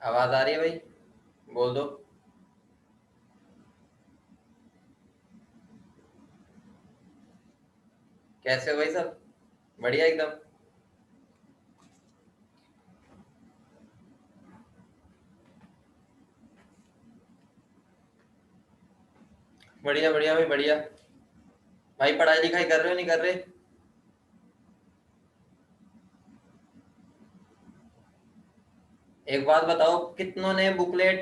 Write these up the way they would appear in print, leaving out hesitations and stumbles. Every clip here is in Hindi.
आवाज आ रही है भाई? बोल दो। कैसे हो भाई सब? बढ़िया एकदम। बढ़िया बढ़िया भाई बढ़िया। भाई पढ़ाई लिखाई कर रहे हो नहीं कर रहे? एक बात बताओ, कितनों ने बुकलेट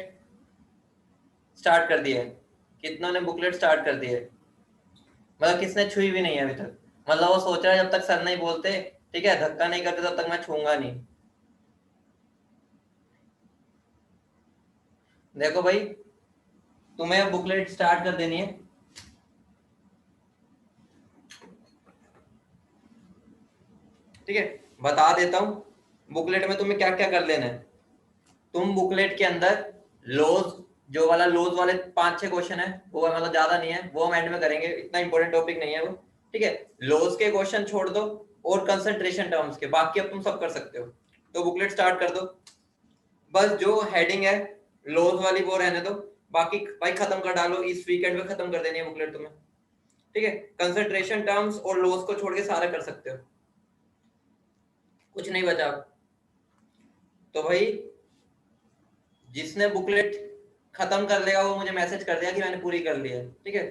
स्टार्ट कर दिए? कितनों ने बुकलेट स्टार्ट कर दिए? मतलब किसने छुई भी नहीं है अभी तक? मतलब वो सोच रहा है जब तक सर नहीं बोलते, ठीक है, धक्का नहीं करते, तब तक मैं छूंगा नहीं। देखो भाई, तुम्हें बुकलेट स्टार्ट कर देनी है। ठीक है, बता देता हूँ। बुकलेट में तुम्हें क्या क्या कर लेना है। तुम बुकलेट के अंदर लॉज, जो वाला लॉज वाले 5-6 क्वेश्चन है वो मतलब ज्यादा नहीं है, वो हम एंड में करेंगे, इतना इंपॉर्टेंट टॉपिक नहीं है वो। ठीक है, लॉज के क्वेश्चन छोड़ दो और कंसंट्रेशन टर्म्स के, बाकी अब तुम सब कर सकते हो। तो बुकलेट स्टार्ट कर दो। बस जो हेडिंग है लॉज वाली वो रहने दो, बाकी भाई खत्म कर डालो, इस वीकेंड में खत्म कर देनी है बुकलेट तुम्हें। ठीक है, कंसंट्रेशन टर्म्स और लॉज को छोड़ के सारा कर सकते हो, कुछ नहीं बचा अब। तो भाई जिसने बुकलेट खत्म कर लेगा वो मुझे मैसेज कर दिया कि मैंने पूरी कर ली है। ठीक है,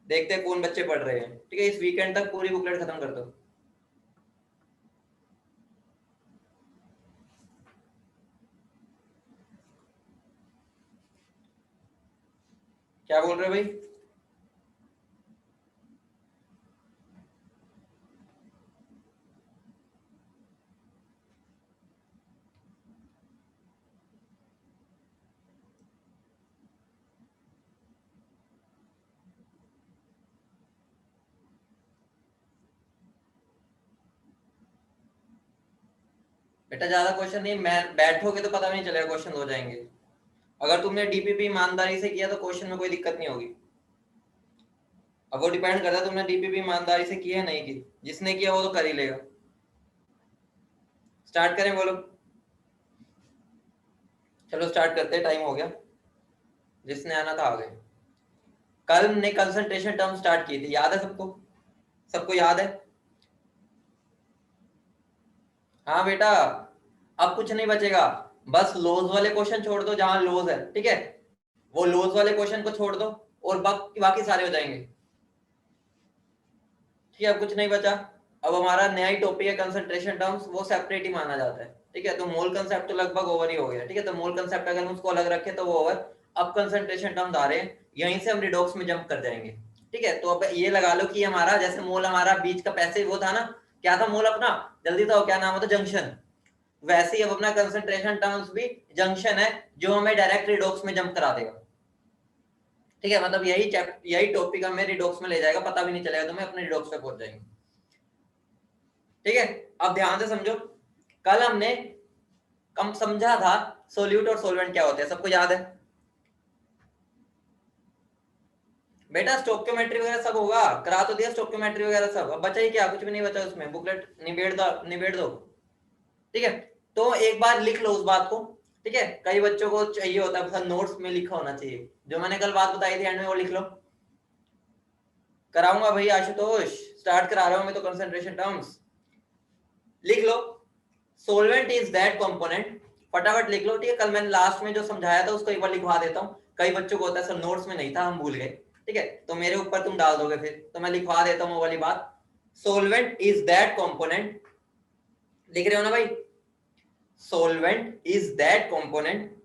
देखते हैं कौन बच्चे पढ़ रहे हैं। ठीक है, इस वीकेंड तक पूरी बुकलेट खत्म कर दो। क्या बोल रहे हो भाई? बेटा ज्यादा क्वेश्चन नहीं, मैं बैठोगे तो पता नहीं चलेगा, क्वेश्चन हो जाएंगे। अगर तुमने डीपीपी ईमानदारी से किया तो क्वेश्चन में कोई दिक्कत नहीं होगी। अब वो डिपेंड करता है तुमने डीपीपी ईमानदारी से की है नहीं की। जिसने किया वो तो कर ही लेगा। स्टार्ट करें बोलो? चलो स्टार्ट करते हैं, टाइम हो गया। जिसने आना था आ गए। कल हमने कंसंट्रेशन टर्म स्टार्ट की थी, याद है सबको? सबको याद है? हाँ बेटा, अब कुछ नहीं बचेगा। बस लोज वाले क्वेश्चन छोड़ दो, जहां लोज है, ठीक है, वो लोज वाले क्वेश्चन को छोड़ दो और बाकी बाकी सारे हो जाएंगे। ठीक है, अब कुछ नहीं बचा। अब हमारा नया ही टॉपिक है कंसंट्रेशन टर्म्स, वो सेपरेट ही माना जाता है। ठीक है, तो मोल कंसेप्ट तो लगभग ओवर ही हो गया। ठीक है, तो मोल कंसेप्ट अगर हम उसको अलग रखे तो वो ओवर। अब कंसंट्रेशन टर्म्स आ रहे हैं, यहीं से हम रिडॉक्स में जंप कर जाएंगे। ठीक है, तो अब ये लगा लो कि हमारा जैसे मोल हमारा बीच का पैसे वो था ना, क्या था मोल अपना? जल्दी तो क्या नाम होता? जंक्शन। वैसे ही अब अपना कंसंट्रेशन टर्म्स भी जंक्शन है, जो हमें डायरेक्ट रिडॉक्स में जंप करा देगा। ठीक है, मतलब यही टॉपिक हमें रिडॉक्स में ले जाएगा, पता भी नहीं चलेगा, तुम्हें अपने रिडॉक्स पे पहुंच जाएंगे। ठीक है, अब ध्यान से समझो। कल हमने कम समझा था सोल्यूट और सोलवेंट क्या होते हैं, सबको याद है? बेटा स्टोक्योमेट्री वगैरह सब होगा, करा तो दिया स्टोक्योमेट्री वगैरह सब, अब बचा ही क्या? कुछ भी नहीं बचा उसमें, बुकलेट निबेड़ दो निबेड़ दो। ठीक है, तो एक बार लिख लो उस बात को। ठीक है, कई बच्चों को चाहिए होता है नोट्स में लिखा होना चाहिए, जो मैंने कल बात बताई थी एंड में वो लिख लो। कराऊंगा भाई आशुतोष, स्टार्ट करा रहा हूं मैं तो कंसंट्रेशन टर्म्स। लिख लो, सोलवेंट इज दैट कंपोनेंट। फटाफट लिख लो। ठीक है, कल मैंने लास्ट में जो समझाया था उसको एक बार लिखवा देता हूँ, कई बच्चों को होता है सर नोट्स में नहीं था हम भूल गए। ठीक है, तो मेरे ऊपर तुम डाल दोगे फिर, तो मैं लिखवा देता हूँ वो वाली बात। सोलवेंट इज दैट कंपोनेंट, लिख रहे हो ना भाई? Solvent is that component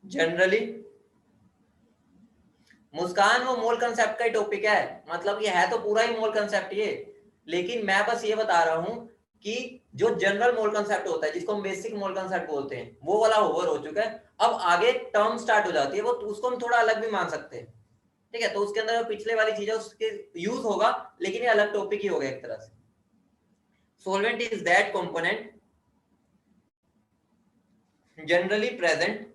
generally, Muskan वो मोल कंसेप्ट का ही टॉपिक है, मतलब ये है तो पूरा ही मोल कंसेप्ट ये। लेकिन मैं बस ये बता रहा हूं कि जो जनरल मोल कंसेप्ट होता है, जिसको हम बेसिक मोल कंसेप्ट बोलते हैं, वो वाला ओवर हो चुका है। अब आगे टर्म स्टार्ट हो जाती है, वो उसको हम थोड़ा अलग भी मान सकते हैं। ठीक है, तो उसके अंदर पिछले वाली चीजें उसके यूज होगा, लेकिन ये अलग टॉपिक ही हो गया एक तरह से। Solvent is that component generally present,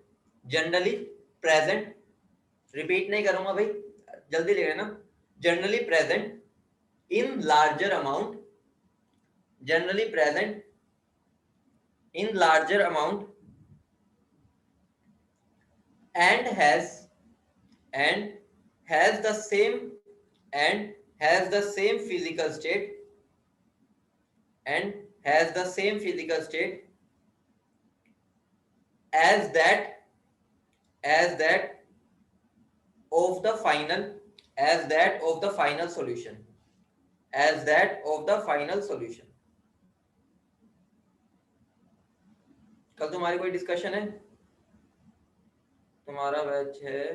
generally present, repeat नहीं करूंगा भाई, जल्दी ले लेना। Generally present in larger amount generally present in larger amount and has the same physical state and has the same physical state as that of the final solution कल तुम्हारी कोई डिस्कशन है? तुम्हारा बैच है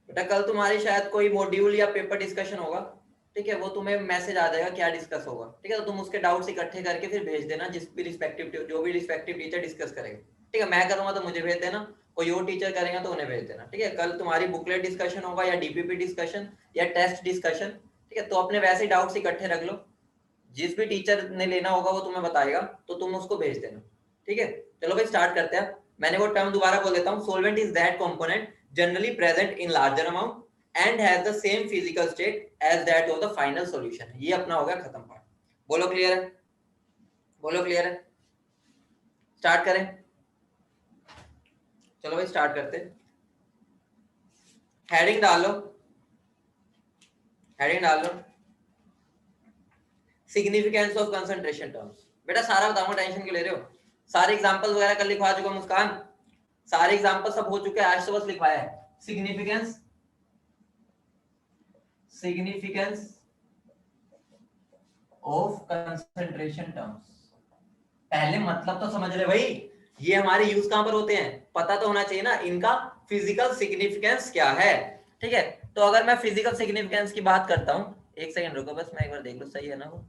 बेटा, कल तुम्हारी शायद कोई मॉड्यूल या पेपर डिस्कशन होगा, ठीक है? वो तुम्हें मैसेज आ जाएगा क्या डिस्कस होगा, ठीक है? तो तुम उसके डाउट्स इकट्ठे करके फिर भेज देना, जो भी रिस्पेक्टिव टीचर डिस्कस करेगा, ठीक है? मैं करूंगा तो मुझे भेज देना, कोई और टीचर करेगा तो उन्हें भेज देना, ठीक है? कल तुम्हारी बुकलेट डिस्कशन होगा या डीपीपी डिस्कशन या टेस्ट डिस्कशन, ठीक है? तो अपने वैसे डाउट्स इकट्ठे रख लो, जिस भी टीचर ने लेना होगा वो तुम्हें बताएगा, तो तुम उसको भेज देना, ठीक है? चलो भाई स्टार्ट करते हैं। मैंने वो टर्म दोबारा बोल देता हूँ, solvent is that component generally present in larger amount and has the same physical state as that of the final solution। ये अपना हो गया खत्म पार्ट। बोलो क्लियर है? बोलो क्लियर है? स्टार्ट करें? चलो भाई स्टार्ट करते हैं। हेडिंग डाल लो, सिग्निफिकेंस ऑफ कंसंट्रेशन टर्म्स। बेटा सारा बताऊंगा, टेंशन क्यों ले रहे हो? सारे एग्जांपल वगैरह कल लिखवा चुका मुस्कान, सारे एग्जांपल सब हो चुके हैं, आज तो बस लिखवाया है। Significance of concentration terms. पहले मतलब तो समझ ले भाई, ये हमारे यूज कहां पर होते हैं पता तो होना चाहिए ना, इनका फिजिकल सिग्निफिकेंस क्या है, ठीक है? तो अगर मैं फिजिकल सिग्निफिकेंस की बात करता हूं, एक सेकंड रुको बस, मैं एक बार देख लो सही है ना वो,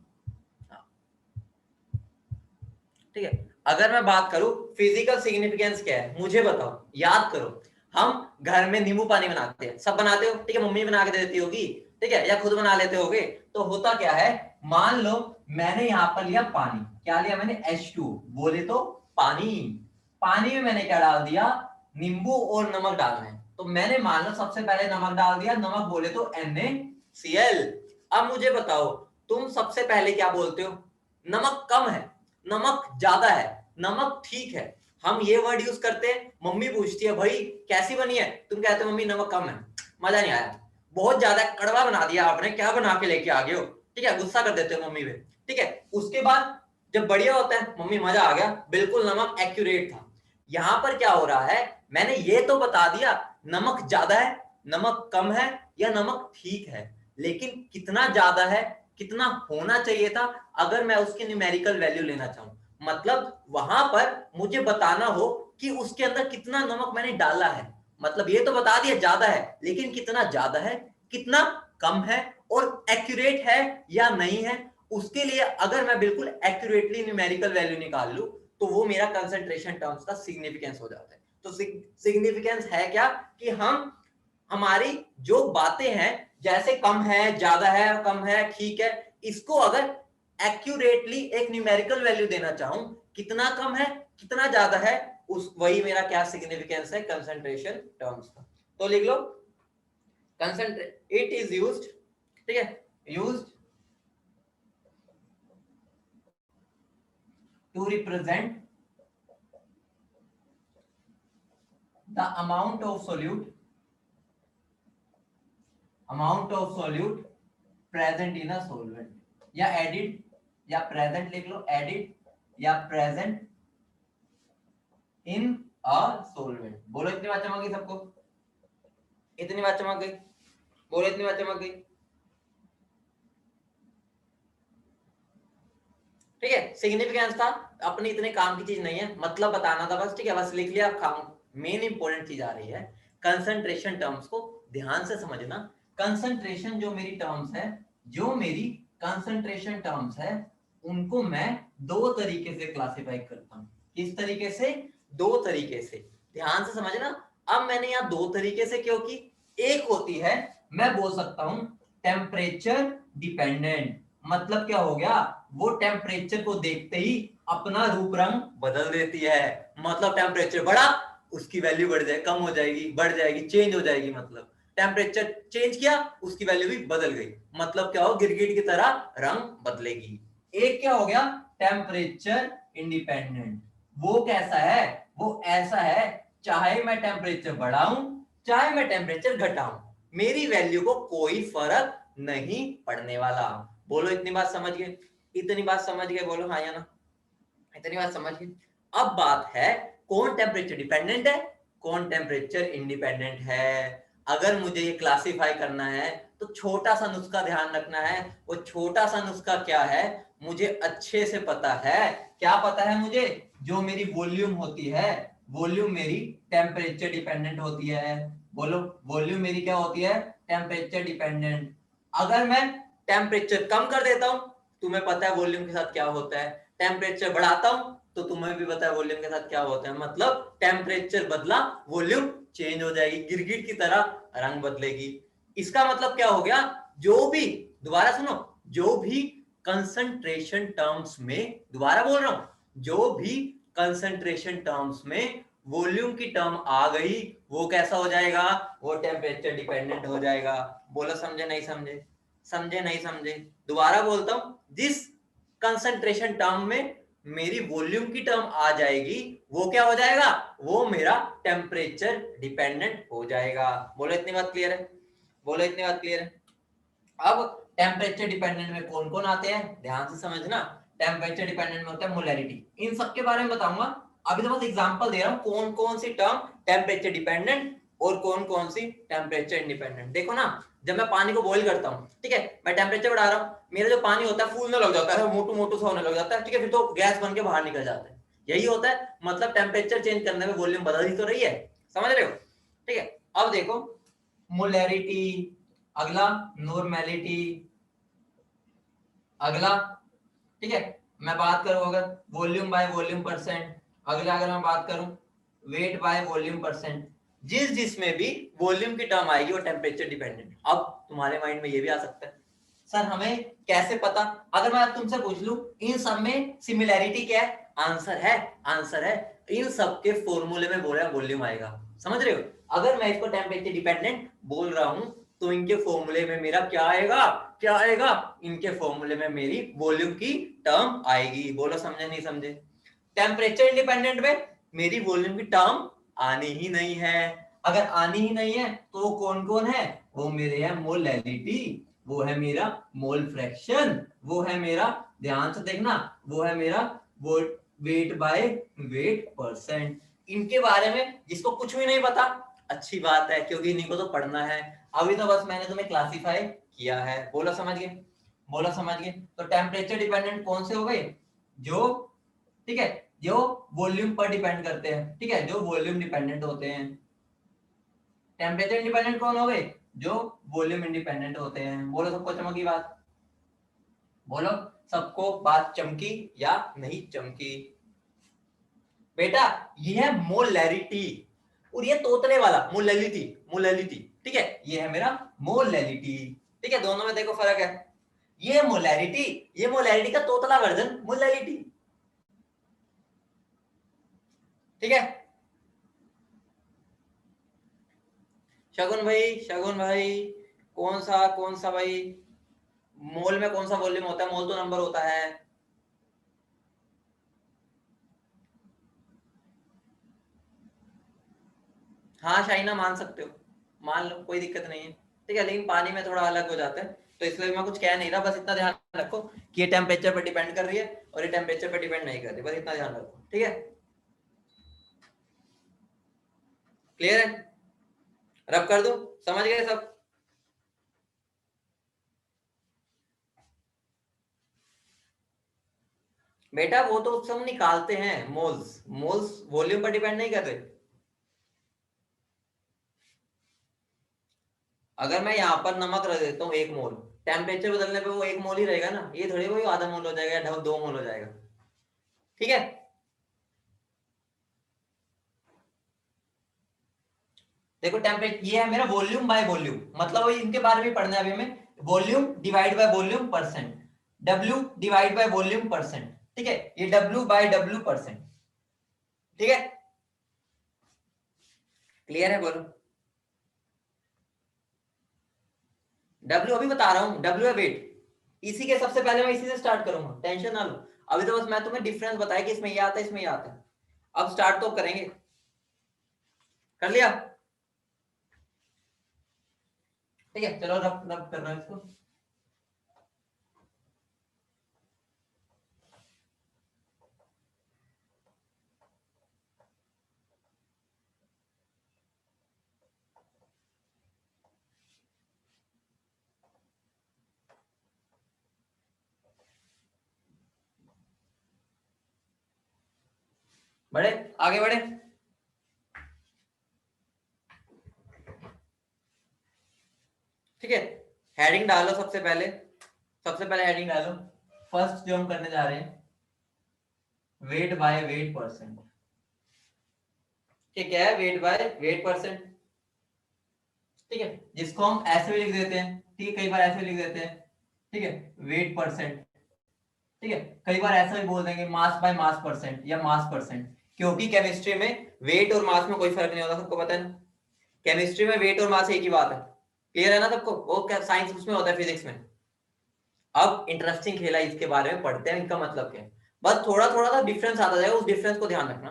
ठीक है? अगर मैं बात करूं फिजिकल सिग्निफिकेंस क्या है, मुझे बताओ, याद करो। हम घर में नींबू पानी बनाते हैं, सब बनाते हो, ठीक है? मम्मी बना के दे देती होगी, ठीक है? या खुद बना लेते होगे। तो होता क्या है, मान लो मैंने यहाँ पर लिया पानी, क्या लिया मैंने? H2, बोले तो पानी में मैंने क्या डाल दिया? नींबू और नमक डालना है। तो मैंने मान लो सबसे पहले नमक डाल दिया, नमक बोले तो NaCl। अब मुझे बताओ तुम सबसे पहले क्या बोलते हो? नमक कम है, नमक ज्यादा है, नमक ठीक है, हम ये वर्ड यूज करते हैं। मम्मी पूछती है भाई कैसी बनी है, तुम कहते हो मम्मी नमक कम है, मजा नहीं आया, बहुत ज्यादा कड़वा बना दिया आपने, क्या बना के लेके आ गए हो, ठीक है? गुस्सा कर देते हो मम्मी पे, ठीक है? उसके बाद जब बढ़िया होता है, मम्मी मजा आ गया, बिल्कुल नमक एक्यूरेट था। यहां पर क्या हो रहा है, मैंने ये तो बता दिया नमक ज्यादा है, नमक कम है या नमक ठीक है, लेकिन कितना ज्यादा है, कितना होना चाहिए था, अगर मैं उसकी न्यूमेरिकल वैल्यू लेना चाहूं, मतलब वहां पर मुझे बताना हो कि उसके अंदर कितना नमक मैंने डाला है। मतलब ये तो बता दिया ज्यादा है, लेकिन कितना ज्यादा है, कितना कम है, और एक्यूरेट है या नहीं है, उसके लिए अगर मैं बिल्कुल एक्यूरेटली न्यूमेरिकल वैल्यू निकाल लूं, तो वो मेरा कंसंट्रेशन टर्म्स का सिग्निफिकेंस हो जाता है। तो सिग्निफिकेंस है क्या, कि हम हमारी जो बातें हैं, जैसे कम है, ज्यादा है, कम है, ठीक है, इसको अगर एक्यूरेटली एक न्यूमेरिकल वैल्यू देना चाहूं, कितना कम है, कितना ज्यादा है, उस वही मेरा क्या सिग्निफिकेंस है कंसंट्रेशन टर्म्स का। तो लिख लो, कंसंट्रेट इट इज यूज्ड, ठीक है, used to represent the amount of solute present in a solvent, या एडिड, या प्रेजेंट लिख लो, एडिड या प्रेजेंट इन अ सोलवेंट। बोलो इतनी बात चमक गई सबको? इतनी बात चमक गई? बोलो इतनी बात चमक गई? ठीक है, सिग्निफिकेंस था, अपनी इतने काम की चीज नहीं है, मतलब बताना था बस, ठीक है? बस लिख लिया, मेन इंपॉर्टेंट चीज आ रही है, कंसंट्रेशन टर्म्स को ध्यान से समझना। कंसंट्रेशन जो मेरी टर्म्स है, जो मेरी कंसंट्रेशन टर्म्स है, उनको मैं दो तरीके से क्लासिफाई करता हूं। किस तरीके से? दो तरीके से, ध्यान से समझना। अब मैंने यहां दो तरीके से क्यों की? एक होती है, मैं बोल सकता हूं टेम्परेचर डिपेंडेंट, मतलब क्या हो गया, वो टेम्परेचर को देखते ही अपना रूप रंग बदल देती है। मतलब टेम्परेचर बढ़ा, उसकी वैल्यू बढ़ जाए, कम हो जाएगी, बढ़ जाएगी, चेंज हो जाएगी, मतलब टेम्परेचर चेंज किया, उसकी वैल्यू भी बदल गई। मतलब क्या हो, गिरगिट की तरह रंग बदलेगी। एक क्या हो गया, टेम्परेचर इंडिपेंडेंट। वो कैसा है, वो ऐसा है, चाहे मैं टेम्परेचर बढ़ाऊं चाहे मैं टेम्परेचर घटाऊं, मेरी वैल्यू को कोई फर्क नहीं पड़ने वाला। बोलो इतनी बात समझ गए, इतनी बात समझ गए, बोलो हाँ या ना, इतनी बात समझ गए। अब बात है कौन टेम्परेचर डिपेंडेंट है, कौन टेम्परेचर इंडिपेंडेंट है। अगर मुझे ये क्लासिफाई करना है तो छोटा सा नुस्खा ध्यान रखना है। वो छोटा सा नुस्खा क्या है, मुझे अच्छे से पता है। क्या पता है मुझे, जो मेरी वॉल्यूम होती है, वॉल्यूम मेरी टेम्परेचर डिपेंडेंट होती है। बोलो वॉल्यूम मेरी क्या होती है, टेम्परेचर डिपेंडेंट। अगर मैं टेम्परेचर कम कर देता हूं, तुम्हें पता है वॉल्यूम के साथ क्या होता है, टेम्परेचर बढ़ाता हूं तो तुम्हें भी पता है वॉल्यूम के साथ क्या होता है। मतलब टेम्परेचर बदला, वॉल्यूम चेंज हो जाएगी, गिरगिट की तरह रंग बदलेगी। इसका मतलब क्या हो गया, जो भी, दोबारा सुनो, जो भी कंसंट्रेशन टर्म्स में, दोबारा बोल रहा हूं, जो भी कंसंट्रेशन टर्म्स में वॉल्यूम की टर्म आ गई, वो कैसा हो जाएगा, वो टेम्परेचर डिपेंडेंट हो जाएगा। बोलो समझे नहीं समझे, समझे नहीं समझे। दोबारा बोलता हूं, जिस कंसंट्रेशन टर्म में मेरी वॉल्यूम की टर्म आ जाएगी, वो क्या हो जाएगा, वो मेरा टेम्परेचर डिपेंडेंट हो जाएगा। बोलो इतनी बात क्लियर है, बोलो इतनी बात क्लियर है। अब टेम्परेचर डिपेंडेंट में कौन कौन आते हैं, ध्यान से समझना। टेम्परेचर डिपेंडेंट में होता है मोलैरिटी, इन सब के बारे में बताऊंगा। अभी तो बस एग्जांपल दे रहा हूं कौन कौन सी टर्म टेम्परेचर डिपेंडेंट और कौन कौन सी टेम्परेचर इंडिपेंडेंट। देखो ना, जब मैं पानी को बॉईल करता हूं, ठीक है, मैं टेम्परेचर बढ़ा रहा हूं, मेरा जो पानी होता है फूलने लग जाता है, मोटू मोटू सा होने लग जाता है, ठीक है, फिर तो गैस बन के बाहर निकल जाता है। यही होता है, मतलब टेम्परेचर चेंज करने में वॉल्यूम बदल ही तो रही है, समझ रहे हो। ठीक है, अब देखो मोलैरिटी, अगला नॉर्मेलिटी, अगला, ठीक है, मैं बात करूं अगर वॉल्यूम बाय वॉल्यूम परसेंट, अगला अगर मैं बात करूं वेट बाय वॉल्यूम परसेंट, जिस जिसमें भी वॉल्यूम की टर्म आएगी वो टेम्परेचर डिपेंडेंट। अब तुम्हारे माइंड में ये भी आ सकता है, सर हमें कैसे पता, अगर मैं तुमसे पूछ लूं इन सब में सिमिलैरिटी क्या है, आंसर है, आंसर है, इन सब के फॉर्मूले में बोल रहा वॉल्यूम आएगा। समझ रहे हो, अगर मैं इसको टेम्परेचर डिपेंडेंट बोल रहा हूं तो इनके फॉर्मूले में मेरा क्या आएगा, क्या आएगा, इनके फॉर्मूले में मेरी वॉल्यूम की टर्म आएगी। बोलो समझे नहीं समझे। टेम्परेचर इंडिपेंडेंट में मेरी वॉल्यूम की टर्म आनी ही नहीं है। अगर आनी ही नहीं है तो वो कौन कौन है, वो मेरे है मोलैरिटी, वो है मेरा मोल फ्रैक्शन, वो है मेरा, ध्यान से देखना, वो है मेरा वो वेट बाय वेट परसेंट। इनके बारे में जिसको कुछ भी नहीं पता, अच्छी बात है, क्योंकि इन्हीं को तो पढ़ना है। अभी तो बस मैंने तुम्हें क्लासिफाई किया है। बोला समझ गए, बोला समझ गए। तो टेम्परेचर डिपेंडेंट कौन से हो गए, जो, ठीक है, जो वॉल्यूम पर डिपेंड करते हैं, ठीक है, जो वॉल्यूम डिपेंडेंट होते हैं। टेम्परेचर इंडिपेंडेंट कौन हो गए, जो वॉल्यूम इंडिपेंडेंट होते हैं। बोलो सबको चमकी बात, बोलो सबको बात चमकी या नहीं चमकी। बेटा ये है मोलैरिटी, और ये तोतने वाला मोलैलिटी, मोलैलिटी, ठीक है, ये है मेरा मोलैलिटी। ठीक है, दोनों में देखो फर्क है, ये मोलैरिटी, ये मोलैरिटी का तोतला वर्जन मोलैलिटी। ठीक है, शगुन भाई, शगुन भाई, कौन सा भाई, मोल में कौन सा वॉल्यूम होता है, मोल तो नंबर होता है। हाँ शाइना मान सकते हो, मान लो कोई दिक्कत नहीं है। ठीक है, लेकिन पानी में थोड़ा अलग हो जाता है, तो इसलिए मैं कुछ कह नहीं रहा, बस इतना ध्यान रखो कि ये टेम्परेचर पर डिपेंड कर रही है और ये टेम्परेचर पर डिपेंड नहीं कर रही, बस इतना ध्यान रखो। ठीक है, क्लियर है, रब कर दूं, समझ गए सब। बेटा वो तो सब निकालते हैं मोल्स, मोल्स वॉल्यूम पर डिपेंड नहीं कर रहे। अगर मैं यहाँ पर नमक रख देता हूँ 1 मोल, टेम्परेचर बदलने पे वो 1 मोल ही रहेगा ना, ये थोड़ी वो आधा मोल हो जाएगा या 2 मोल हो जाएगा। ठीक है, देखो टेम्परेचर ये है मेरा वॉल्यूम बाय वॉल्यूम, मतलब इनके बारे में पढ़ना है अभी हमें। Volume divide by volume percent, W divide by volume percent, ठीक है, ये डब्ल्यू बाय डब्ल्यू परसेंट। ठीक है, क्लियर है, बोलो। डब्ल्यू अभी बता रहा हूँ, डब्ल्यू है वेट। इसी के सबसे पहले मैं इसी से स्टार्ट करूंगा, टेंशन ना लो। अभी तो बस मैं तुम्हें डिफरेंस बताया कि इसमें ये आता है इसमें ये आता है। अब स्टार्ट तो करेंगे। कर लिया? ठीक है, चलो रब रब कर रहा है इसको। बढ़े, आगे बढ़े। ठीक है, हेडिंग डालो सबसे पहले। सबसे पहले हेडिंग डालो, फर्स्ट जो हम करने जा रहे हैं, वेट बाय वेट परसेंट। क्या है? Weight by weight percent. ठीक है, जिसको हम ऐसे भी लिख देते हैं, ठीक है, कई बार ऐसे भी लिख देते हैं, ठीक है, वेट परसेंट। ठीक है, कई बार ऐसा भी बोल देंगे मास बाय मास परसेंट या मास परसेंट, क्योंकि केमिस्ट्री में वेट और मास में कोई फर्क नहीं होता, सबको पता है ना। केमिस्ट्री में वेट और मास एक ही बात है, क्लियर है ना सबको? वो क्या साइंस उसमें होता है, फिजिक्स में। अब इंटरेस्टिंग खेला, इसके बारे में पढ़ते हैं, इनका मतलब क्या है। बस थोड़ा थोड़ा सा डिफरेंस आता जाएगा, उस डिफरेंस को ध्यान रखना।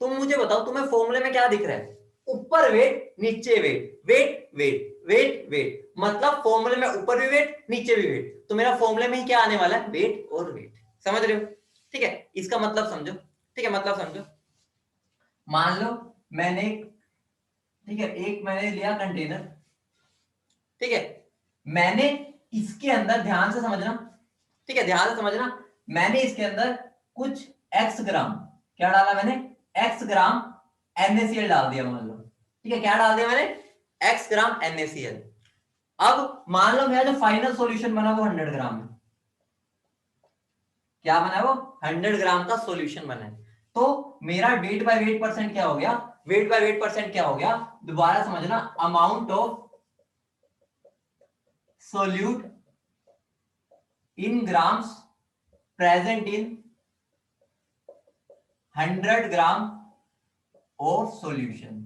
तुम मुझे बताओ, तुम्हें फॉर्मूले में क्या दिख रहा है? ऊपर वेट नीचे weight, weight weight weight weight, मतलब फॉर्मूले में ऊपर भी वेट नीचे भी वेट, तो मेरा फॉर्मूले में ही क्या आने वाला है? वेट और वेट। समझ रहे हो? ठीक है, इसका मतलब समझो। ठीक है, मतलब समझो। मान लो मैंने, ठीक है, एक मैंने लिया कंटेनर। ठीक है, मैंने इसके अंदर, ध्यान से समझना, ठीक है, ध्यान से समझना, मैंने इसके अंदर कुछ एक्स ग्राम, क्या डाला मैंने? एक्स ग्राम NaCl डाल दिया, मान लो। ठीक है, क्या डाल दिया मैंने? एक्स ग्राम NaCl। अब मान लो मेरा जो फाइनल सॉल्यूशन बना वो 100 ग्राम है। क्या बना है वो? 100 ग्राम का सॉल्यूशन बना है। तो मेरा वेट बाय वेट परसेंट क्या हो गया? वेट बाय वेट परसेंट क्या हो गया? दोबारा समझना, amount of solute in grams present in 100 gram of solution.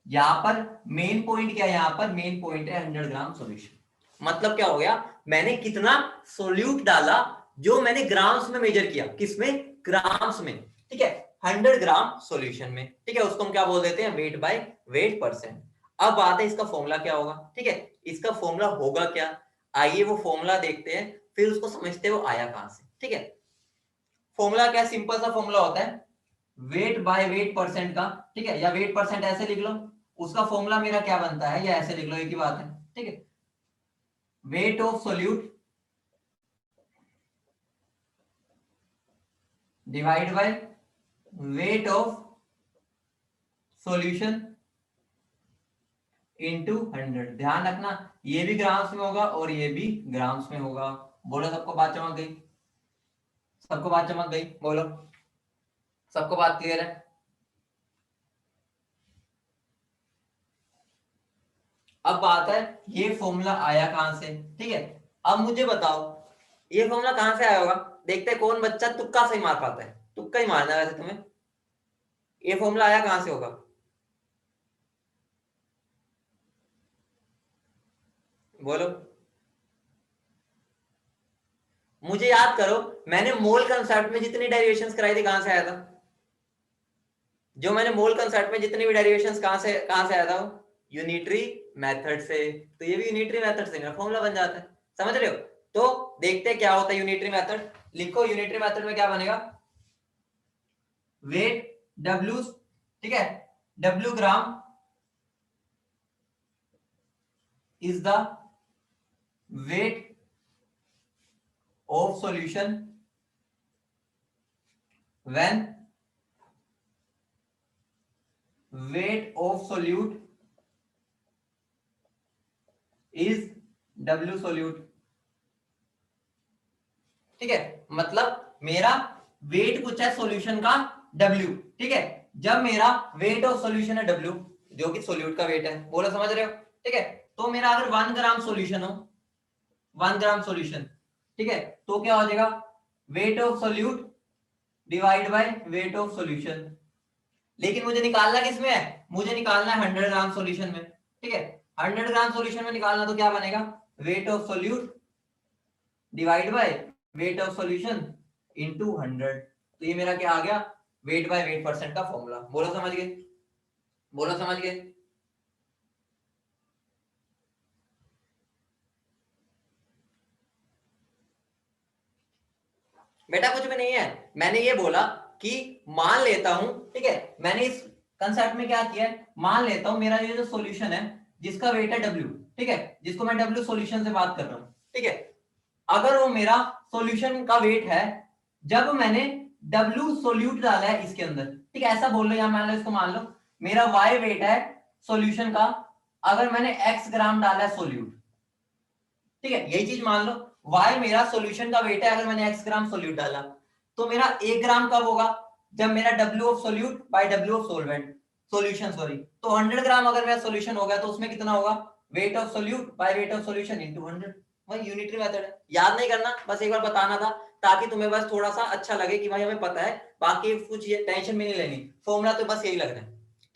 यहां पर मेन पॉइंट क्या है? यहां पर मेन पॉइंट है 100 ग्राम सॉल्यूशन। मतलब क्या हो गया? मैंने कितना सोल्यूट डाला, जो मैंने ग्राम्स में मेजर किया, किसमें? ग्राम्स में। ठीक है, 100 ग्राम सॉल्यूशन में। ठीक है, उसको हम क्या बोल देते हैं? Wait by weight percent. अब बात है इसका फॉर्मूला क्या होगा। ठीक है, इसका फॉर्मूला होगा क्या? आइए वो फॉर्मूला देखते हैं, फिर उसको समझते हैं वो आया कहां से। ठीक है, फॉर्मूला क्या? सिंपल सा फॉर्मूला होता है वेट बाय वेट परसेंट का। ठीक है, या वेट परसेंट ऐसे लिख लो, उसका फॉर्मूला मेरा क्या बनता है, या ऐसे लिख लो, एक ही बात है। ठीक है, wait of solute divide by weight of solution into 100। ध्यान रखना, ये भी ग्राम्स में होगा और ये भी ग्राम्स में होगा। बोलो, सबको बात चमक गई? सबको बात चमक गई? बोलो, सबको बात क्लियर है? अब बात है ये फॉर्मूला आया कहां से। ठीक है, अब मुझे बताओ ये फॉर्मूला कहां से आया होगा। देखते हैं कौन बच्चा तुक्का सही मार पाता है। तुक्का ही मारना है वैसे तुम्हें। ये फॉर्मूला आया कहां से होगा? बोलो, मुझे याद करो, मैंने मोल कंसेप्ट में जितनी डेरिवेशंस कराई थी कहां से आया था? जो मैंने मोल कंसेप्ट में जितनी भी डेरिवेशंस कहां से आया था? यूनिटरी मेथड से। तो ये भी यूनिटरी मेथड से मेरा फॉर्मूला बन जाता है। समझ रहे हो? तो देखते हैं क्या होता है यूनिटरी मेथड। लिखो, यूनिटरी मेथड में क्या बनेगा? वेट डब्ल्यू, ठीक है, W gram is the wait of solution when wait of solute is W solute. ठीक है, मतलब मेरा वेट कुछ है सॉल्यूशन का डब्ल्यू। ठीक है, जब मेरा वेट ऑफ सॉल्यूशन है डब्ल्यू, जो कि सोल्यूट का वेट है। बोलो, समझ रहे हो? ठीक है, तो मेरा अगर 1 ग्राम सॉल्यूशन हो, 1 ग्राम सॉल्यूशन, ठीक है, तो क्या हो जाएगा? Wait of solute divide by weight of solution. लेकिन मुझे निकालना किसमें है? मुझे निकालना है 100 ग्राम सॉल्यूशन में। ठीक है, 100 ग्राम सॉल्यूशन में निकालना तो क्या बनेगा, wait of solute divide by weight of solution into 100। तो ये मेरा क्या आ गया, वेट बाय वेट परसेंट का फॉर्मूला। बोलो समझ गए, बोलो समझ गए। बेटा कुछ भी नहीं है, मैंने ये बोला कि मान लेता हूं, ठीक है, मैंने इस कंसेप्ट में क्या किया है, मान लेता हूं मेरा ये जो सॉल्यूशन है जिसका वेट है W, ठीक है, जिसको मैं W सॉल्यूशन से बात कर रहा हूं, ठीक है, अगर वो मेरा सॉल्यूशन का वेट है जब मैंने W सोल्यूट डाला है इसके अंदर, ठीक है, ऐसा बोल लो, या मान लो इसको मान लो मेरा Y वेट है सॉल्यूशन का अगर मैंने X ग्राम डाला है सोल्यूट, ठीक है, यही चीज मान लो Y मेरा सॉल्यूशन का वेट है अगर मैंने X ग्राम सोल्यूट डाला, तो मेरा 1 ग्राम कब होगा, जब मेरा W of solute by W of solvent solution sorry, तो 100 ग्राम अगर मेरा सॉल्यूशन हो गया तो उसमें कितना होगा, wait of solute bye weight of solution into 100। वही यूनिटरी मेथड है, याद नहीं करना, बस एक बार बताना था ताकि तुम्हें बस थोड़ा सा अच्छा लगे कि भाई हमें पता है, बाकी कुछ ये टेंशन भी नहीं लेनी, फॉर्मूला तो बस यही लग रहा है,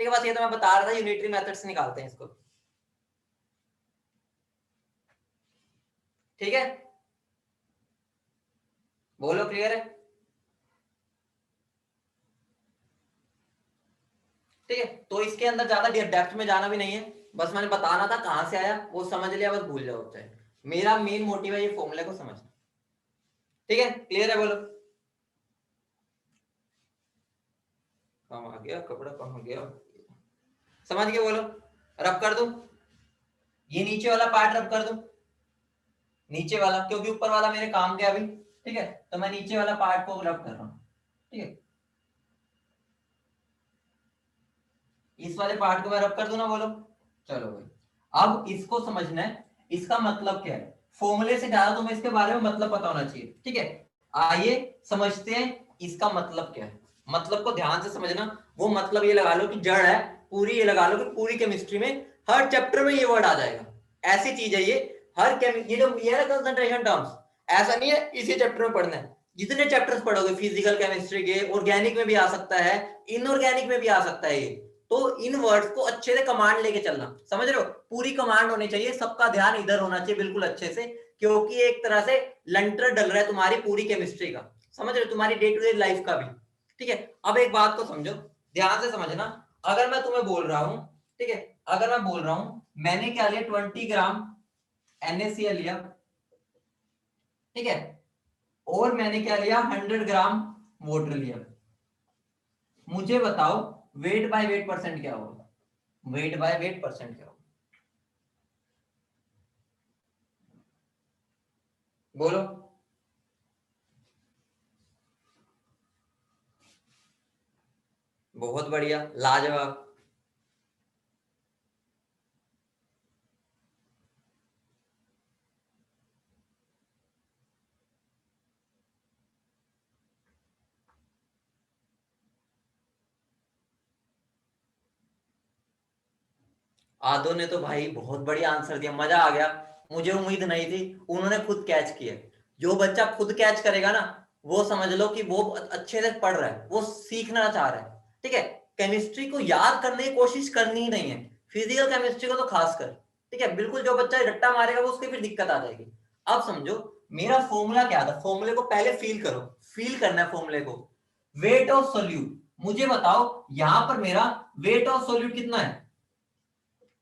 ठीक है, बस ये तो मैं बता रहा था, यूनिटरी मेथड से निकालते हैं इसको, ठीक है, बोलो क्लियर है, ठीक है। तो इसके अंदर ज्यादा डेप्थ में जाना भी नहीं है, बस मैंने बताना था कहां से आया वो समझ लिया, बस भूल जाओ चाहे, मेरा मेन मोटिव है ये फॉर्मूले को समझना, ठीक है, क्लियर है, बोलो। कहाँ आ गया कपड़ा, कहाँ गया, समझ गए, बोलो। रब कर दूं, ये नीचे वाला पार्ट रब कर दूं, नीचे वाला, क्योंकि ऊपर वाला मेरे काम के अभी, ठीक है, तो मैं नीचे वाला पार्ट को रब कर रहा हूं, ठीक है, इस वाले पार्ट को मैं रब कर दूं ना, बोलो। चलो भाई, अब इसको समझना है, इसका मतलब क्या है, फॉर्मूले से ज्यादा तुम्हें इसके बारे में मतलब पता होना चाहिए, ठीक है, आइए समझते हैं इसका मतलब क्या है, मतलब को ध्यान से समझना, वो मतलब ये लगा लो कि जड़ है पूरी, ये लगा लो कि पूरी केमिस्ट्री में हर चैप्टर में ये वर्ड आ जाएगा, ऐसी चीज है ये, हर ये जो ये है कंसंट्रेशन टर्म्स, ऐसा नहीं है इसी चैप्टर में पढ़ना है, जितने चैप्टर्स पढ़ोगे फिजिकल केमिस्ट्री के, ऑर्गेनिक में भी आ सकता है, इनऑर्गेनिक में भी आ सकता है ये, तो इन वर्ड्स को अच्छे से कमांड लेके चलना, समझ रहे हो, पूरी कमांड होनी चाहिए, सबका ध्यान इधर होना चाहिए बिल्कुल अच्छे से, क्योंकि एक तरह से लंटर डल रहा है तुम्हारी पूरी केमिस्ट्री का, समझ रहे हो, तुम्हारी डे टू डे लाइफ का भी, ठीक है। अब एक बात को समझो, ध्यान से समझना, अगर मैं तुम्हें बोल रहा हूं, ठीक है, अगर मैं बोल रहा हूं मैंने क्या लिया 20 ग्राम NaCl लिया, ठीक है, और मैंने क्या लिया 100 ग्राम वाटर लिया, मुझे बताओ वेट बाय वेट परसेंट क्या होगा, वेट बाय वेट परसेंट क्या होगा, बोलो। बहुत बढ़िया, लाजवाब। आदो ने तो भाई बहुत बढ़िया आंसर दिया, मजा आ गया, मुझे उम्मीद नहीं थी, उन्होंने खुद कैच किया, जो बच्चा खुद कैच करेगा ना, वो समझ लो कि वो अच्छे से पढ़ रहा है, वो सीखना चाह रहा है, ठीक है, केमिस्ट्री को याद करने की कोशिश करनी ही नहीं है, फिजिकल केमिस्ट्री को तो खासकर, ठीक है, बिल्कुल जो बच्चा रट्टा मारेगा वो उसकी फिर दिक्कत आ जाएगी। अब समझो मेरा फॉर्मूला क्या था, फॉर्मूले को पहले फील करो, फील करना है फॉर्मूले को, वेट ऑफ सोल्यूट, मुझे बताओ यहां पर मेरा वेट ऑफ सोल्यूट कितना है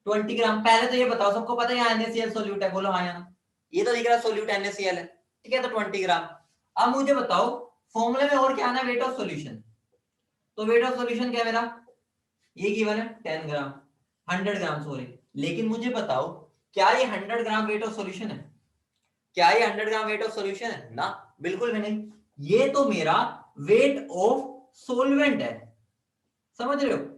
20 ग्राम, पहले तो ये बताओ, सबको पता है यहाँ NaCl सोल्यूट है, बोलो हाँ या ना, ये तो दिख रहा है सोल्यूट NaCl है, ठीक है, तो 20 ग्राम। अब मुझे बताओ फॉर्मूले में और क्या आना है, वेट ऑफ सॉल्यूशन, तो वेट ऑफ सॉल्यूशन क्या है मेरा, ये गिवन है 10 ग्राम, 100 ग्राम सॉरी, लेकिन मुझे बताओ क्या ये 100 ग्राम वेट ऑफ सॉल्यूशन है, क्या ये 100 ग्राम वेट ऑफ सॉल्यूशन है ना, बिल्कुल भी नहीं, ये तो मेरा वेट ऑफ सोलवेंट है, समझ रहे हो,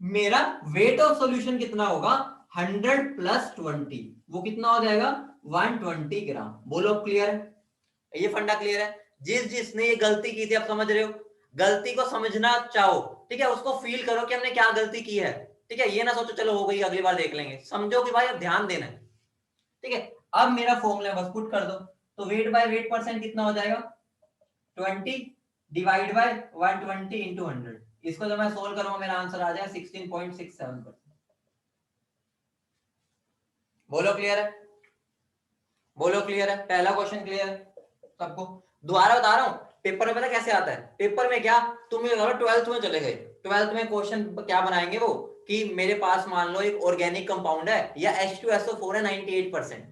मेरा वेट ऑफ सॉल्यूशन कितना होगा 100 प्लस 20, वो कितना हो जाएगा 120 ग्राम, बोलो क्लियर है, ये फंडा क्लियर है, जिसने ये गलती की थी, आप समझ रहे हो, गलती को समझना चाहो, ठीक है, उसको फील करो कि हमने क्या गलती की है, ठीक है, ये ना सोचो चलो हो गई अगली बार देख लेंगे, समझो कि भाई अब ध्यान देना है, ठीक है। अब मेरा फॉर्मूला बस पुट कर दो, तो वेट बाय वेट परसेंट कितना हो जाएगा 20 डिवाइड बाय 120 इंटू 100, इसको जब मैं सोल्व करूंगा मेरा आंसर आ जाएगा 16.67%, बोलो क्लियर है, बोलो क्लियर है, पहला क्वेश्चन क्लियर है सबको। दोबारा बता रहा हूं, पेपर में पता कैसे आता है, पेपर में क्या, तुम ये 12th में चले गए, 12th में क्वेश्चन क्या बनाएंगे वो, कि मेरे पास मान लो एक ऑर्गेनिक कंपाउंड है या H2SO4 है 98%,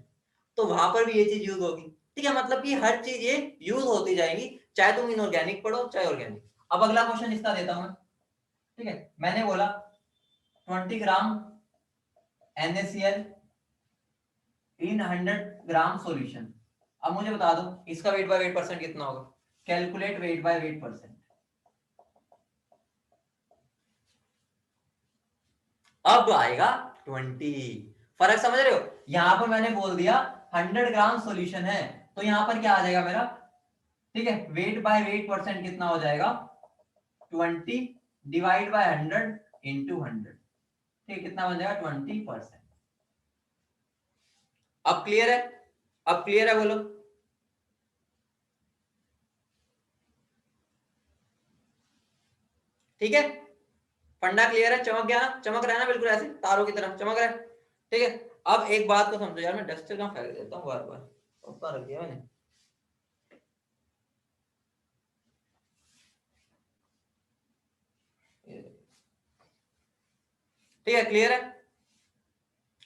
तो वहां पर भी ये चीज यूज होगी। ठीक है, मतलब कि हर चीज ये यूज होती जाएगी, चाहे तुम इनऑर्गेनिक पढ़ो चाहे ऑर्गेनिक। अब अगला क्वेश्चन इसका देता हूं मैं। ठीक है, मैंने बोला 20 ग्राम NaCl इन 100 ग्राम सॉल्यूशन। अब मुझे बता दो इसका वेट बाय वेट परसेंट कितना होगा, calculate wait by weight percent. अब आएगा 20। फर्क समझ रहे हो, यहां पर मैंने बोल दिया 100 ग्राम सॉल्यूशन है, तो यहां पर क्या आ जाएगा मेरा, ठीक है, वेट बाय वेट परसेंट कितना हो जाएगा, 20 डिवाइड बाय 100 इंटू 100। ठीक, कितना बन जाएगा 20%। अब क्लियर है, अब क्लियर है बोलो। ठीक है, फंडा क्लियर है, चमक गया ना, चमक रहा है ना, बिल्कुल ऐसे तारों की तरह चमक रहा है। ठीक है, अब एक बात को समझो यार, मैं डस्टर कहां फेंक देता हूँ बार बार, ऊपर रख दिया मैंने। ठीक है, क्लियर है।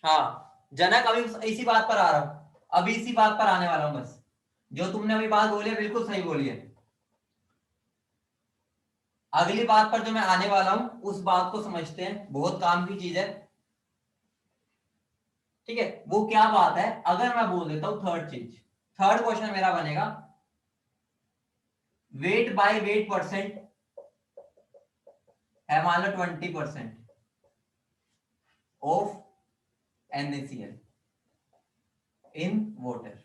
हाँ जनक, अभी इसी बात पर आ रहा हूं, अभी इसी बात पर आने वाला हूं बस, जो तुमने अभी बात बोली है बिल्कुल सही बोली है। अगली बात पर जो मैं आने वाला हूं उस बात को समझते हैं, बहुत काम की चीज है। ठीक है, वो क्या बात है, अगर मैं बोल देता हूं थर्ड चीज, थर्ड क्वेश्चन मेरा बनेगा वेट बाय वेट परसेंट है, मान लो 20% ऑफ NaCl इन वाटर।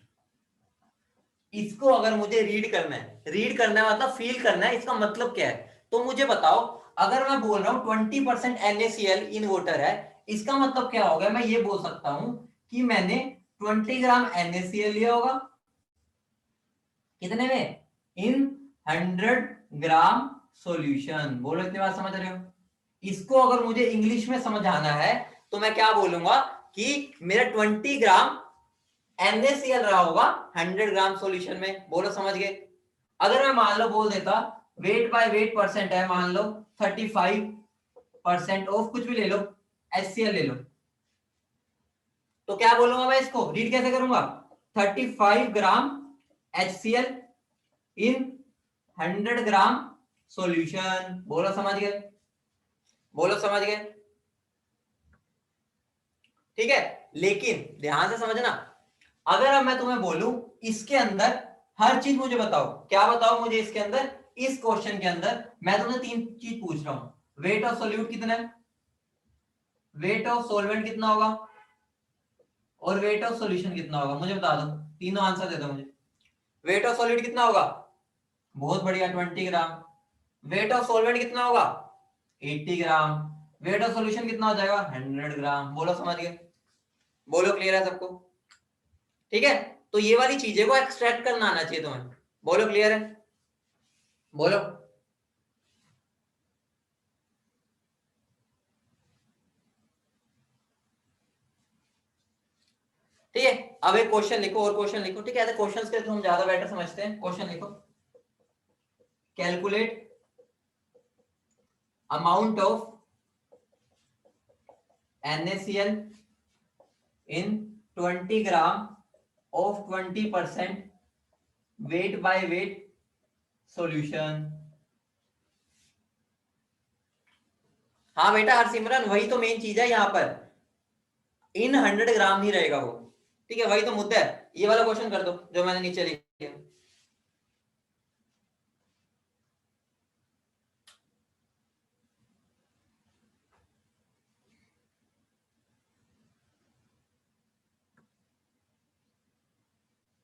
इसको अगर मुझे रीड करना है, रीड करना है मतलब फील करना है, इसका मतलब क्या है, तो मुझे बताओ। अगर मैं बोल रहा हूं 20% NaCl इन वाटर है, इसका मतलब क्या होगा, मैं ये बोल सकता हूं कि मैंने 20 ग्राम NaCl लिया होगा, कितने में, इन 100 ग्राम सॉल्यूशन। बोलो इतनी बात समझ रहे हो। इसको अगर मुझे इंग्लिश में समझाना है तो मैं क्या बोलूंगा कि मेरा 20 ग्राम NaCl रहा होगा 100 ग्राम सॉल्यूशन में। बोलो समझ गए। अगर मैं मान लो बोल देता वेट बाय वेट परसेंट है, मान लो 35% ऑफ कुछ भी ले लो, HCl ले लो, तो क्या बोलूंगा मैं, इसको रीड कैसे करूंगा, 35 ग्राम HCl इन 100 ग्राम सॉल्यूशन। बोलो समझ गए, बोलो समझ गए। ठीक है, लेकिन ध्यान से समझना, अगर अब मैं तुम्हें बोलूं इसके अंदर हर चीज मुझे बताओ, क्या बताओ मुझे इसके अंदर, इस क्वेश्चन के अंदर मैं तुमसे तीन चीज पूछ रहा हूं, वेट ऑफ सोल्यूट कितना है, वेट ऑफ सोलवेंट कितना होगा, और वेट ऑफ सॉल्यूशन कितना होगा, मुझे बता दो, तीनों आंसर दे दो मुझे। वेट ऑफ सॉल्यूट कितना होगा, बहुत बढ़िया 20 ग्राम। वेट ऑफ सोलवेंट कितना होगा, 80 ग्राम। वेट ऑफ सॉल्यूशन कितना हो जाएगा, 100 ग्राम। बोलो समझ गए, बोलो क्लियर है सबको। ठीक है, तो ये वाली चीजें को एक्सट्रैक्ट करना आना चाहिए तुम्हें। बोलो क्लियर है, बोलो। ठीक है, अब एक क्वेश्चन लिखो और क्वेश्चन लिखो। ठीक है, ऐसे क्वेश्चंस के हम ज्यादा बेटर समझते हैं। क्वेश्चन लिखो, calculate amount of NaCl in 20 gram of 20% wait by wait solution. हाँ बेटा हरसिमरन, वही तो मेन चीज है यहाँ पर, इन 100 ग्राम ही रहेगा वो। ठीक है, वही तो मुद्दा है। ये वाला क्वेश्चन कर दो जो मैंने नीचे लिखा।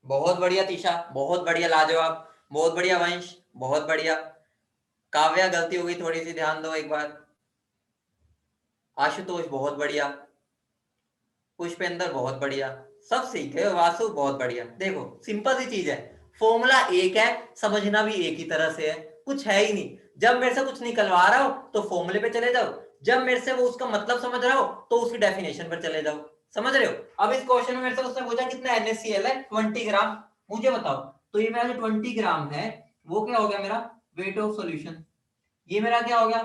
बहुत बढ़िया तीशा, बहुत बढ़िया लाजवाब, बहुत बढ़िया वंश, बहुत बढ़िया। काव्या गलती हो गई थोड़ी सी, ध्यान दो एक बार। आशुतोष बहुत बढ़िया, पुष्पेंद्र बहुत बढ़िया, सब सीख गए। वासु बहुत बढ़िया। देखो सिंपल सी चीज है, फॉर्मूला एक है, समझना भी एक ही तरह से है, कुछ है ही नहीं। जब मेरे से कुछ निकलवा रहा हो तो फॉर्मूले पे चले जाओ, जब मेरे से वो उसका मतलब समझ रहा हो तो उसकी डेफिनेशन पर चले जाओ। समझ रहे हो? अब इस क्वेश्चन में मेरे से उसने पूछा कितना NaCl है, 20 ग्राम। मुझे बताओ, तो ये मेरा जो 20 ग्राम है वो क्या हो गया मेरा वेट ऑफ सॉल्यूशन। ये मेरा क्या हो गया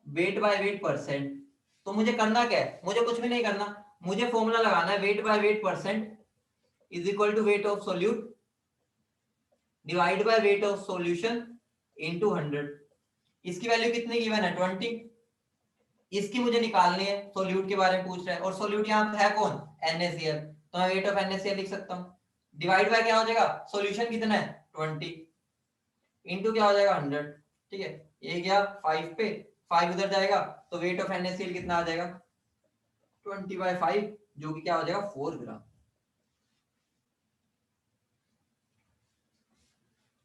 वेट बाय वेट परसेंट। तो मुझे करना क्या है, मुझे कुछ भी नहीं करना, मुझे फॉर्मूला लगाना है weight by weight percent is equal to weight of solute divide by weight of solution into 100। इसकी वैल्यू कितनी गिवन है 20, इसकी मुझे निकालनी है, सोल्यूट के बारे में पूछ रहा है और सोल्यूट यहाँ पे है कौन NaCl, तो मैं वेट ऑफ NaCl लिख सकता हूँ। डिवाइड बाय क्या हो जाएगा सॉल्यूशन कितना है 20 इनटू क्या हो जाएगा 100। ठीक है, ये गया 5 पे, 5 उधर जाएगा तो वेट ऑफ NaCl कितना आ जाएगा 20/5 जो कि क्या हो जाएगा 4 gram.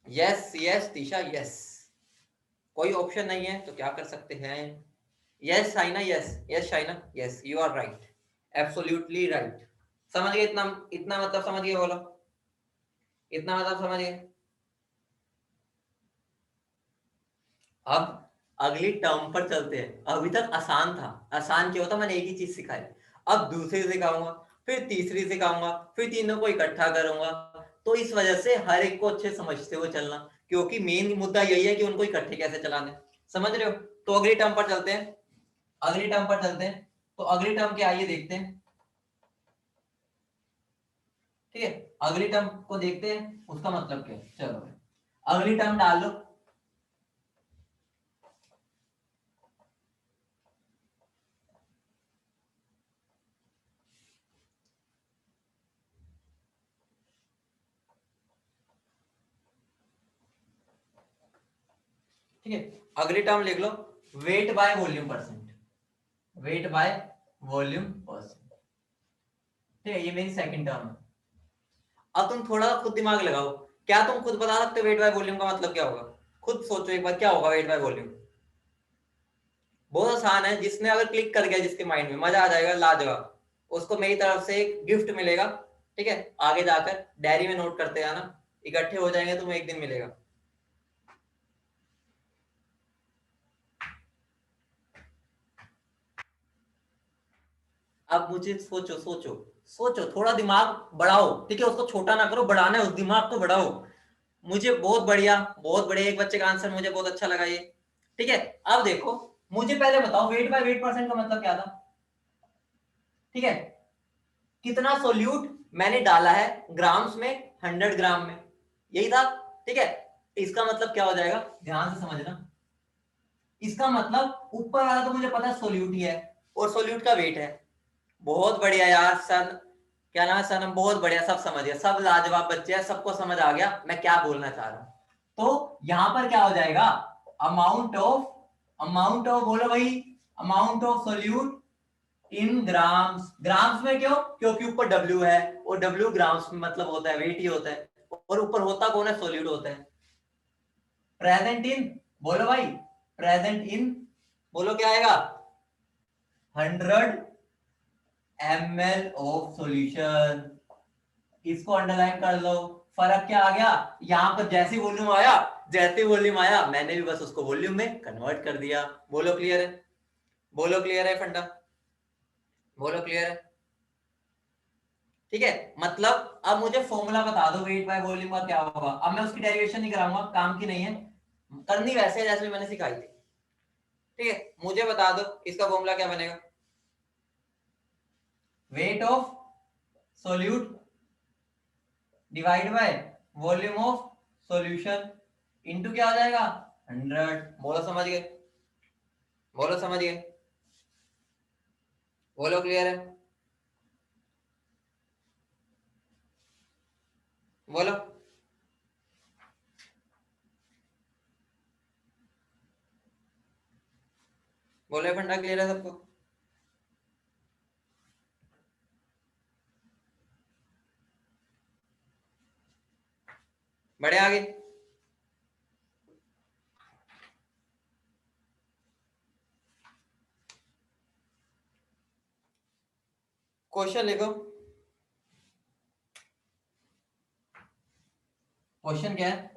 Yes yes Tisha yes, कोई ऑप्शन नहीं है तो क्या कर सकते हैं। Yes Shaina, yes yes Shaina, yes you are right, absolutely right. समझ गए इतना, इतना मतलब समझ गए, बोलो इतना मतलब समझ गए। अब अगली टर्म पर चलते हैं। अभी तक आसान था, आसान क्यों था, मैंने एक ही चीज सिखाई। अब दूसरी सिखाऊंगा, फिर तीसरी सिखाऊंगा, फिर तीनों को इकट्ठा करूंगा। तो इस वजह से हर एक को अच्छे समझते हुए चलना, क्योंकि मेन मुद्दा यही है कि उनको इकट्ठे कैसे चलाने। समझ रहे हो? तो अगली टर्म पर चलते हैं, अगली टर्म पर चलते हैं। तो अगली टर्म क्या आइए देखते हैं। ठीक है, अगली टर्म को देखते हैं उसका मतलब क्या है। चलो अगली टर्म डाल लो। ठीक है, अगली टर्म लिख लो weight by volume percent, weight by volume percent. ठीक है, ये मेरी सेकंड टर्म है। अब तुम थोड़ा खुद दिमाग लगाओ, क्या तुम खुद बता सकते हो वेट बाय वॉल्यूम का मतलब क्या होगा? खुद सोचो एक बार, क्या होगा वेट बाय वॉल्यूम? बहुत आसान है, जिसने अगर क्लिक कर गया जिसके माइंड में, मजा आ जाएगा, लाजवाब। उसको मेरी तरफ से एक गिफ्ट मिलेगा। ठीक है, आगे जाकर डायरी में नोट करते आना, इकट्ठे हो जाएंगे तुम्हें एक दिन मिलेगा। अब मुझे सोचो सोचो सोचो, थोड़ा दिमाग बढ़ाओ। ठीक है, उसको छोटा ना करो, बढ़ाना है उस दिमाग को, बढ़ाओ। मुझे बहुत बढ़िया, बहुत बढ़िया, एक बच्चे का आंसर मुझे बहुत अच्छा लगा ये। ठीक है, अब देखो, मुझे पहले बताओ वेट बाय वेट परसेंट का मतलब क्या था। ठीक है, कितना सोल्यूट मैंने डाला है ग्राम्स में, 100 ग्राम में, यही था। ठीक है, इसका मतलब क्या हो जाएगा, ध्यान से समझना। इसका मतलब ऊपर वाला तो मुझे पता है सोल्यूट ही है, और सोल्यूट का वेट है। बहुत बढ़िया यार सन, क्या नाम है सनम, बहुत बढ़िया, सब समझ गया, सब लाजवाब बच्चे हैं, सबको समझ आ गया मैं क्या बोलना चाह रहा हूं। तो यहां पर क्या हो जाएगा, अमाउंट ऑफ, अमाउंट ऑफ बोलो भाई, amount of solute in grams. Grams में क्यों, क्योंकि ऊपर डब्ल्यू है, और डब्ल्यू ग्राम्स में मतलब होता है वेट ही होता है, और ऊपर होता कौन है, सोल्यूट होता है। प्रेजेंट इन, बोलो भाई, प्रेजेंट इन, बोलो क्या आएगा, 100 ml ऑफ सॉल्यूशन। इसको अंडरलाइन कर लो। फर्क क्या आ गया, यहां पर जैसे वॉल्यूम आया, जैसे वॉल्यूम आया मैंने भी बस उसको वॉल्यूम में कन्वर्ट कर दिया। बोलो क्लियर है, बोलो क्लियर है फंडा, बोलो क्लियर है। ठीक है, मतलब अब मुझे फॉर्मूला बता दो वेट बाय वॉल्यूम का क्या होगा। अब मैं उसकी डेरिवेशन नहीं कराऊंगा, काम की नहीं है, करनी वैसे है जैसे मैंने सिखाई थी। ठीक है, मुझे बता दो इसका फॉर्मूला क्या बनेगा। Wait of solute divide by volume of solution into क्या आ जाएगा 100। बोलो समझ गए, बोलो समझ गए, बोलो क्लियर है, बोलो। बोले फंडा क्लियर है सबको? बढ़े आगे। क्वेश्चन लिखो, क्वेश्चन क्या है,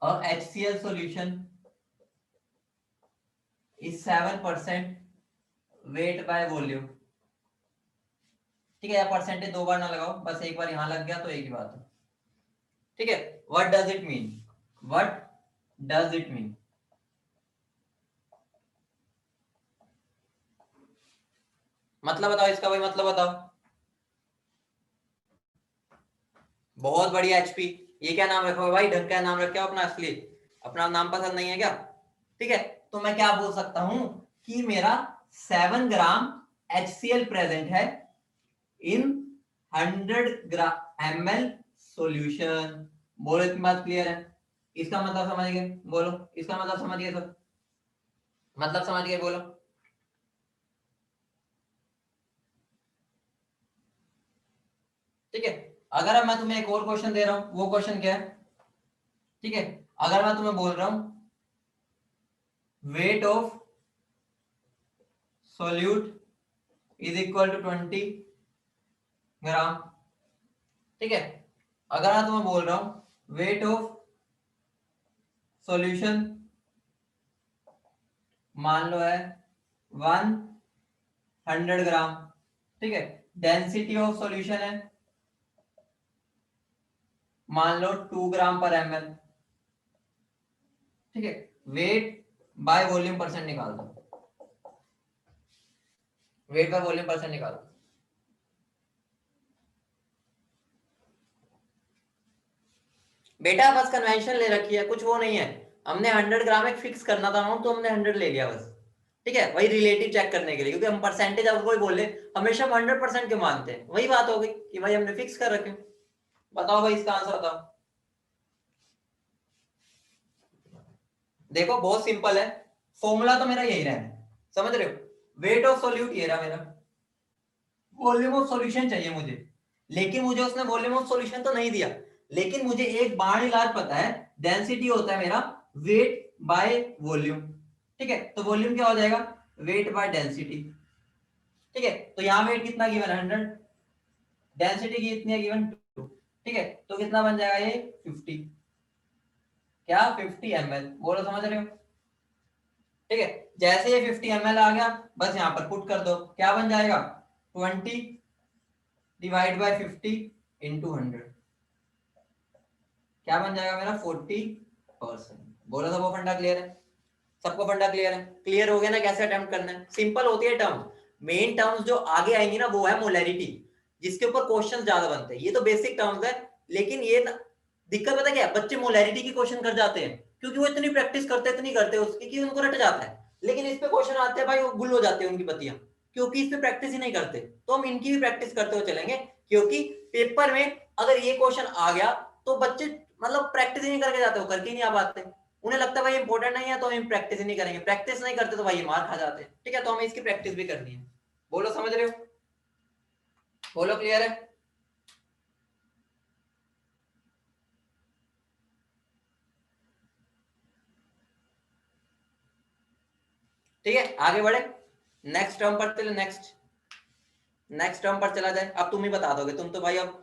a HCl solution is 7% wait by volume. ठीक है, या परसेंटेज दो बार ना लगाओ, बस एक बार यहां लग गया तो एक ही बात है। ठीक है, what does it mean, what does it mean? मतलब बताओ इसका भाई, मतलब बताओ। बहुत बढ़िया एचपी। ये क्या नाम रखा भाई, ढंग का नाम रखा हो अपना, असली अपना नाम पसंद नहीं है क्या? ठीक है, तो मैं क्या बोल सकता हूं कि मेरा 7 ग्राम HCl प्रेजेंट है इन 100 ml सॉल्यूशन। बोलो, इतनी बात क्लियर है? इसका मतलब समझ गए? बोलो, इसका मतलब समझ गए सब? मतलब समझ गए? बोलो। ठीक है, अगर अब मैं तुम्हें एक और क्वेश्चन दे रहा हूं, वो क्वेश्चन क्या है? ठीक है, अगर मैं तुम्हें बोल रहा हूं weight of solute is equal to 20 gram. ठीक है, अगर मैं तुम्हें बोल रहा हूं वेट ऑफ सॉल्यूशन मान लो है 100 ग्राम। ठीक है, डेंसिटी ऑफ सॉल्यूशन है मान लो 2 ग्राम पर ml। ठीक है, वेट बाय वॉल्यूम परसेंट निकाल दो, वेट बाय वॉल्यूम परसेंट निकाल दो। बेटा बस कन्वेंशन ले रखी है, कुछ वो नहीं है। हमने 100 ग्राम एक फिक्स करना था तो हमने 100 ले लिया बस। ठीक है, वही रिलेटिव चेक करने के लिए, क्योंकि हम परसेंटेज अगर कोई बोले हमेशा हम 100% के मानते हैं, वही बात हो गई कि भाई हमने फिक्स कर रखे। बताओ भाई इसका आंसर बताओ। देखो बहुत सिंपल है, फॉर्मूला तो मेरा यही रहा है, समझ रहे हो? वेट ऑफ सोल्यूट ये रहा मेरा, वॉल्यूम ऑफ सॉल्यूशन चाहिए मुझे, लेकिन मुझे उसने वॉल्यूम ऑफ सॉल्यूशन तो नहीं दिया, लेकिन मुझे एक बाण इलाज पता है, डेंसिटी होता है मेरा वेट बाय वॉल्यूम। ठीक है, तो वॉल्यूम क्या हो जाएगा, वेट बाय डेंसिटी। ठीक है, तो यहाँ वेट कितना गिवन है 100, डेंसिटी की इतनी है गिवन 2। ठीक है, तो कितना बन जाएगा ये 50, क्या 50 ml। बोलो समझ रहे हो? ठीक है, जैसे ये 50 ml आ गया, बस यहाँ पर पुट कर दो, क्या बन जाएगा 20 डिवाइड बाय 50 इंटू 100, क्या बन जाएगा मेरा 40%। बोला था वो फंडा क्लियर है? सबको फंडा क्लियर है? क्लियर हो गया ना कैसे अटेम्प्ट करना है? सिंपल होती है टर्म, मेन टर्म्स जो आगे आएंगी ना वो है मोलैरिटी, जिसके ऊपर क्वेश्चन ज्यादा बनते हैं। ये तो बेसिक टर्म्स है, लेकिन ये दिक्कत पता क्या है, बच्चे मोलैरिटी की क्वेश्चन कर जाते हैं क्योंकि वो इतनी प्रैक्टिस करते इतनी करते उसकी कि उनको रट जाता है, लेकिन इस पे क्वेश्चन आते हैं भाई वो गुल हो जाते हैं उनकी बत्तियां, क्योंकि इस पे प्रैक्टिस ही नहीं करते। तो हम इनकी भी प्रैक्टिस करते हुए चलेंगे, क्योंकि पेपर में अगर ये क्वेश्चन आ गया तो बच्चे मतलब प्रैक्टिस ही नहीं करके जाते, वो करके नहीं आ पाते, उन्हें लगता है भाई इंपॉर्टेंट नहीं है तो हम प्रैक्टिस ही नहीं करेंगे, प्रैक्टिस नहीं करते तो भाई ये मार खा जाते हैं। ठीक है, तो हमें इसकी प्रैक्टिस भी करनी है। बोलो समझ रहे हो? बोलो क्लियर है? ठीक है, आगे बढ़े, नेक्स्ट टर्म पर चले, नेक्स्ट टर्म पर चला जाए। अब तुम ही बता दोगे, तुम तो भाई अब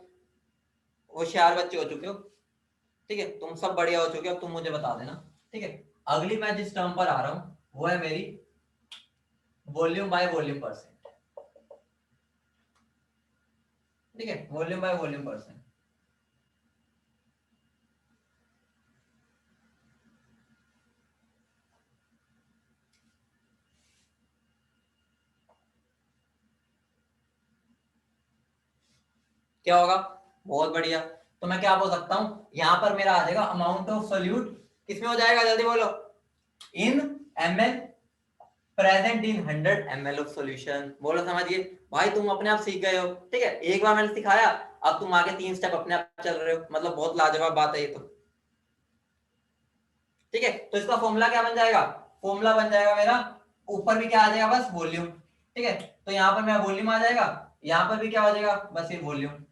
होशियार बच्चे हो चुके हो। ठीक है, तुम सब बढ़िया हो चुके हो, अब तुम मुझे बता देना। ठीक है, अगली मैं जिस टर्म पर आ रहा हूं वो है मेरी वॉल्यूम बाय वॉल्यूम परसेंट। ठीक है, वॉल्यूम बाय वॉल्यूम परसेंट। क्या होगा? बहुत बढ़िया, तो मैं क्या बोल सकता हूं, यहां पर मेरा आ जाएगा अमाउंट ऑफ सोल्यूट, किसमें हो जाएगा जल्दी बोलो, इन ml present in 100 ml of solution. बोलो समझिए, भाई तुम अपने आप सीख गए हो। ठीक है, एक बार मैंने सिखाया, अब तुम आगे 3 स्टेप अपने आप चल रहे हो, मतलब बहुत लाजवाब बात है ये तो। ठीक है, तो इसका फॉर्मूला क्या बन जाएगा, फॉर्मूला बन जाएगा मेरा, ऊपर भी क्या आ जाएगा बस वॉल्यूम। ठीक है, तो यहाँ पर मेरा वॉल्यूम आ जाएगा, यहाँ पर भी क्या हो जाएगा बस ये वॉल्यूम।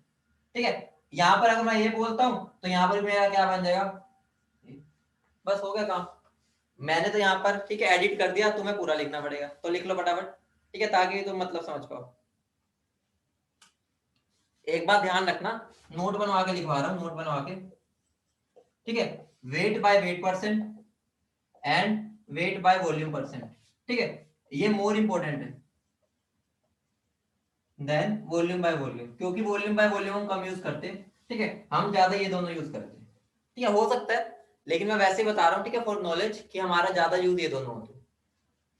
ठीक है, यहाँ पर अगर मैं ये बोलता हूँ तो यहाँ पर मेरा क्या बन जाएगा, बस हो गया काम। मैंने तो यहाँ पर ठीक है एडिट कर दिया, तुम्हें पूरा लिखना पड़ेगा, तो लिख लो फटाफट। ठीक है, ताकि तुम मतलब समझ पाओ। एक बात ध्यान रखना, नोट बनवा के लिखवा रहा हूँ, नोट बनवा के। ठीक है, weight by weight percent and wait by volume percent. ठीक है, ये मोर इंपॉर्टेंट है देन वॉल्यूम बाय वॉल्यूम, क्योंकि वॉल्यूम बाय वॉल्यूम हम कम यूज करते हैं, ठीक है, हम ज्यादा ये दोनों यूज करते हैं। ठीक है, हो सकता है, लेकिन मैं वैसे ही बता रहा हूँ, ठीक है, फॉर नॉलेज कि हमारा ज्यादा यूज ये दोनों होते हैं।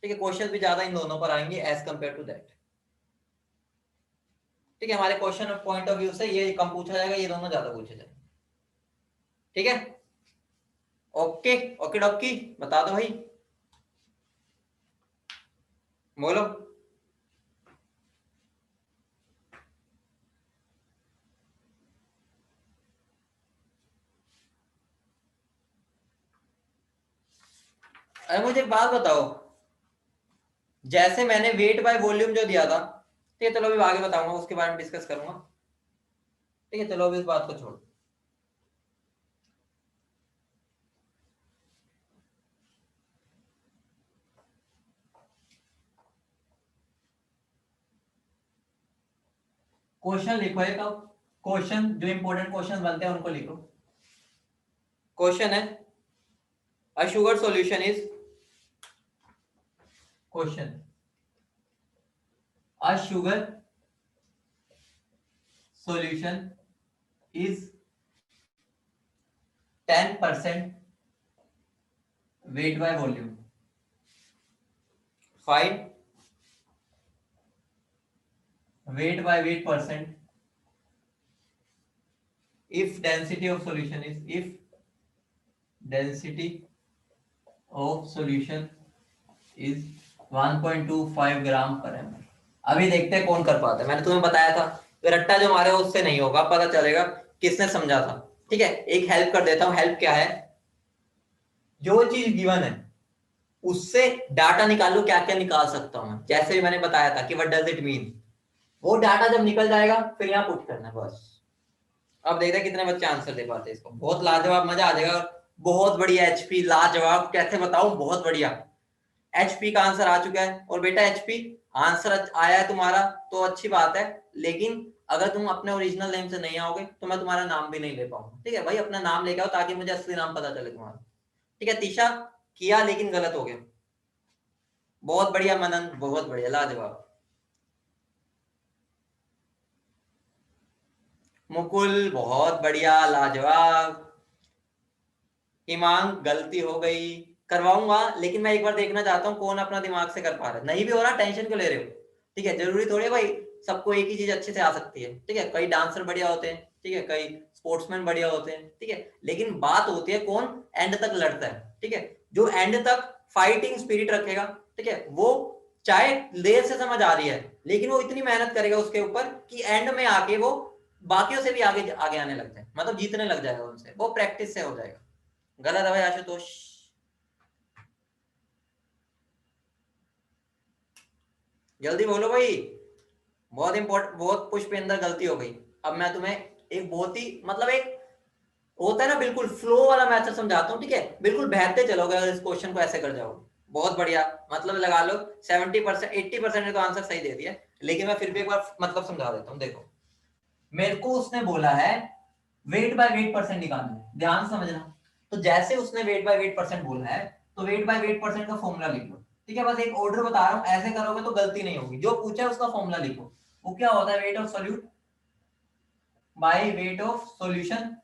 ठीक है, क्वेश्चन भी ज्यादा इन दोनों पर आएंगे एज कम्पेयर टू दैट। ठीक है, हमारे क्वेश्चन पॉइंट ऑफ व्यू से ये कम पूछा जाएगा, ये दोनों ज्यादा पूछे जाएंगे। ठीक है, ओके ओके डॉक्की, बता दो भाई, बोलो। अरे मुझे एक बात बताओ, जैसे मैंने वेट बाय वॉल्यूम जो दिया था, ठीक है, चलो अभी आगे बताऊंगा, उसके बारे में डिस्कस करूंगा। ठीक है, चलो अभी इस बात को छोड़ो। क्वेश्चन लिखो एक, अब क्वेश्चन जो इंपॉर्टेंट क्वेश्चन बनते हैं उनको लिखो। क्वेश्चन है, a sugar solution is, question, a sugar solution is 10% weight by volume. Find weight by weight percent if density of solution is, if density of solution is 1.25 ग्राम पर ml। अभी देखते हैं कौन कर पाता है। मैंने तुम्हें बताया था रट्टा जो हमारे उससे नहीं होगा, पता चलेगा किसने समझा था। ठीक है, एक हेल्प कर देता हूँ। हेल्प क्या है, जो चीज गिवन है उससे डाटा निकालो, क्या क्या निकाल सकता हूं मैं। जैसे भी मैंने बताया था कि व्हाट डज इट मीन, वो डाटा जब निकल जाएगा फिर यहाँ पुट करना है बस। अब देखते हैं कितने बच्चे आंसर दे पाते हैं इसको। बहुत लाजवाब, मजा आ जाएगा। बहुत बढ़िया एचपी, लाजवाब कैसे बताऊं, बहुत बढ़िया। एचपी का आंसर आ चुका है। और बेटा एचपी आंसर आया है तुम्हारा तो अच्छी बात है, लेकिन अगर तुम अपने ओरिजिनल नेम से नहीं आओगे तो मैं तुम्हारा नाम भी नहीं ले पाऊंगा। ठीक है भाई, अपना नाम लेके आओ ताकि मुझे असली नाम पता चले तुम्हारा। ठीक है, तीशा किया लेकिन गलत हो गया। बहुत बढ़िया मनन, बहुत बढ़िया, लाजवाब। मुकुल बहुत बढ़िया, लाजवाब। हिमांग गलती हो गई, करवाऊंगा, लेकिन मैं एक बार देखना चाहता हूँ कौन अपना दिमाग से कर पा रहा है। नहीं भी हो रहा, टेंशन क्यों ले रहे हो। ठीक है, जरूरी थोड़ी है भाई सबको एक ही चीज अच्छे से आ सकती है। ठीक है, कई डांसर बढ़िया होते हैं, ठीक है, कई स्पोर्ट्समैन बढ़िया होते हैं, ठीक है, लेकिन बात होती है कौन एंड तक लड़ता है। ठीक है, जो एंड तक फाइटिंग स्पिरिट रखेगा, ठीक है, वो चाहे देर से समझ आ रही है लेकिन वो इतनी मेहनत करेगा उसके ऊपर कि एंड में आके वो बाकियों से भी आगे आगे आने लग जाए, मतलब जीतने लग जाएगा उनसे, वो प्रैक्टिस से हो जाएगा। गलत है भाई आशुतोष, जल्दी बोलो भाई। बहुत इंपॉर्टेंट, बहुत पुष्पेंद्र गलती हो गई। अब मैं तुम्हें एक बहुत ही मतलब एक होता है ना बिल्कुल फ्लो वाला मैथड समझाता हूँ। ठीक है, बिल्कुल बहते चलोगे अगर इस क्वेश्चन को ऐसे कर जाओ। बहुत बढ़िया, मतलब लगा लो 70%, 80% ने तो आंसर सही दे दिया, लेकिन मैं फिर भी एक बार मतलब समझा देता हूँ। देखो, मेरे को उसने बोला है वेट बाय वेट परसेंट निकालना है, ध्यान से समझना। तो जैसे उसने वेट बाय वेट परसेंट बोला है तो वेट बाय वेट परसेंट का फॉर्मूला लिख लो। ठीक है, बस एक ऑर्डर बता रहा हूं, ऐसे करोगे तो गलती नहीं होगी। जो पूछा है उसका फॉर्मूला लिखो। वो क्या होता है, wait of solute by weight of solution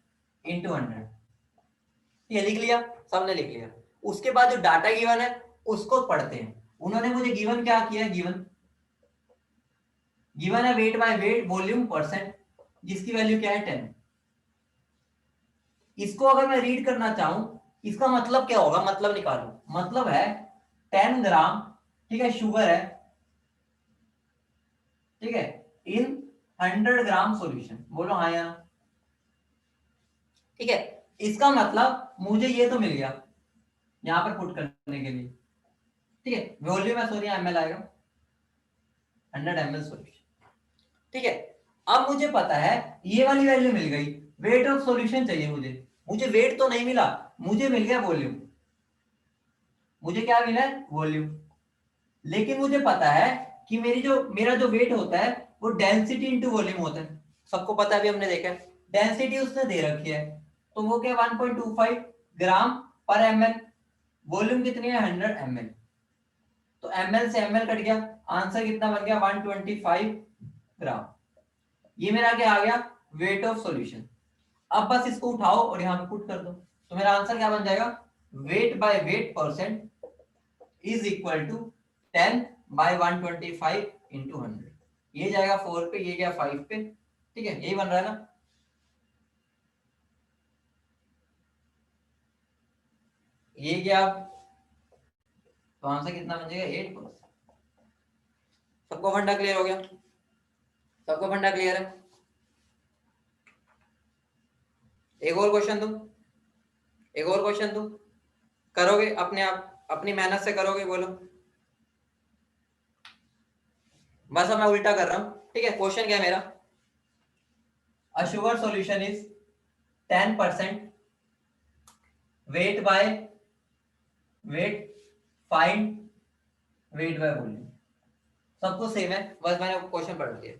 into 100। ये लिख लिया, सबने लिख लिया। उसके बाद जो डाटा गिवन है उसको पढ़ते हैं। उन्होंने मुझे गिवन क्या किया है, गिवन गिवन है weight by wait volume percent, जिसकी वैल्यू क्या है 10। इसको अगर मैं रीड करना चाहूं, इसका मतलब क्या होगा, मतलब निकालो। मतलब है 10 ग्राम, ठीक है, शुगर है, ठीक है, इन 100 ग्राम सॉल्यूशन। बोलो हाँ या। ठीक है, इसका मतलब मुझे ये तो मिल गया यहां पर पुट करने के लिए। ठीक है, वॉल्यूम है, सॉरी एमएल आएगा, 100 ml सॉल्यूशन। ठीक है, अब मुझे पता है ये वाली वैल्यू मिल गई। वेट ऑफ सॉल्यूशन चाहिए मुझे, मुझे वेट तो नहीं मिला, मुझे मिल गया वॉल्यूम। मुझे क्या मिला है, वॉल्यूम। लेकिन मुझे पता है कि मेरा जो वेट होता है वो डेंसिटी इंटू वॉल्यूम होता है। सबको पता है, अभी हमने देखा है डेंसिटी उसने दे रखी है, तो वो क्या 1.25 ग्राम पर एम एल। वॉल्यूम कितनी है, 100 ml। तो तो ml से ml कट गया, आंसर कितना बन गया 125 ग्राम। ये मेरा क्या आ गया वेट ऑफ सॉल्यूशन। अब बस इसको उठाओ और यहाँ पे पुट कर दो, तो मेरा आंसर क्या बन जाएगा weight by weight percent is equal to 10 by 125 into 100। ये जाएगा 4 पे, ये गया 5 पे, ठीक है यही बन रहा है ना। ये गया, तो आंसर कितना बन जाएगा 8%। सबको फंडा क्लियर हो गया? सबको फंडा क्लियर है? एक और क्वेश्चन दूं, एक और क्वेश्चन दूं, करोगे अपने आप, अपनी मेहनत से करोगे? बोलो। बस अब मैं उल्टा कर रहा हूं, ठीक है। क्वेश्चन क्या है मेरा, a sugar solution is 10% weight by weight, find weight by volume. सबको सेम है, बस मैंने क्वेश्चन पढ़ दिया।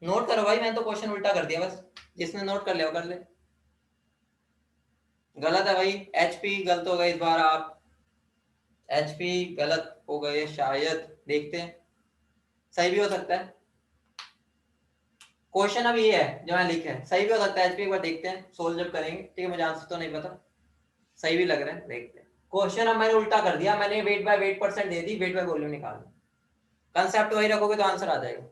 नोट करो भाई, मैंने तो क्वेश्चन उल्टा कर दिया, बस जिसने नोट कर लिया वो कर ले। गलत है भाई, एचपी गलत हो गए इस बार, आप एचपी गलत हो गए शायद, देखते हैं सही भी हो सकता है। क्वेश्चन अब ये है जो मैं लिखे है, सही भी हो सकता है एचपी, एक बार देखते हैं सोल्व जब करेंगे, ठीक है। मुझे आंसर तो नहीं पता, सही भी लग रहा है, देखते हैं। क्वेश्चन अब मैंने उल्टा कर दिया, मैंने wait by weight percent they the, wait by volume निकाल दी। कंसेप्ट वही रखोगे तो आंसर आ जाएगा।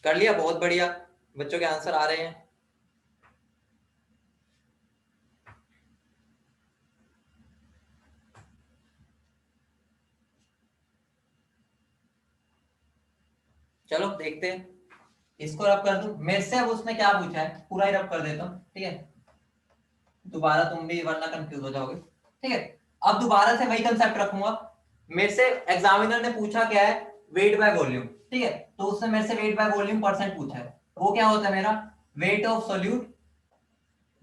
कर लिया, बहुत बढ़िया, बच्चों के आंसर आ रहे हैं। चलो देखते हैं, इसको रब कर दूं मेरे से। अब उसने क्या पूछा है पूरा ही रब कर देता हूं, ठीक है। दोबारा तुम भी वरना कंफ्यूज हो जाओगे, ठीक है। अब दोबारा से वही कंसेप्ट रखूंगा। मेरे से एग्जामिनर ने पूछा क्या है, वेट बाय वॉल्यूम, ठीक है। तो उसने मेरे से वेट बाय वॉल्यूम परसेंट पूछा है, वो क्या होता है मेरा wait of solute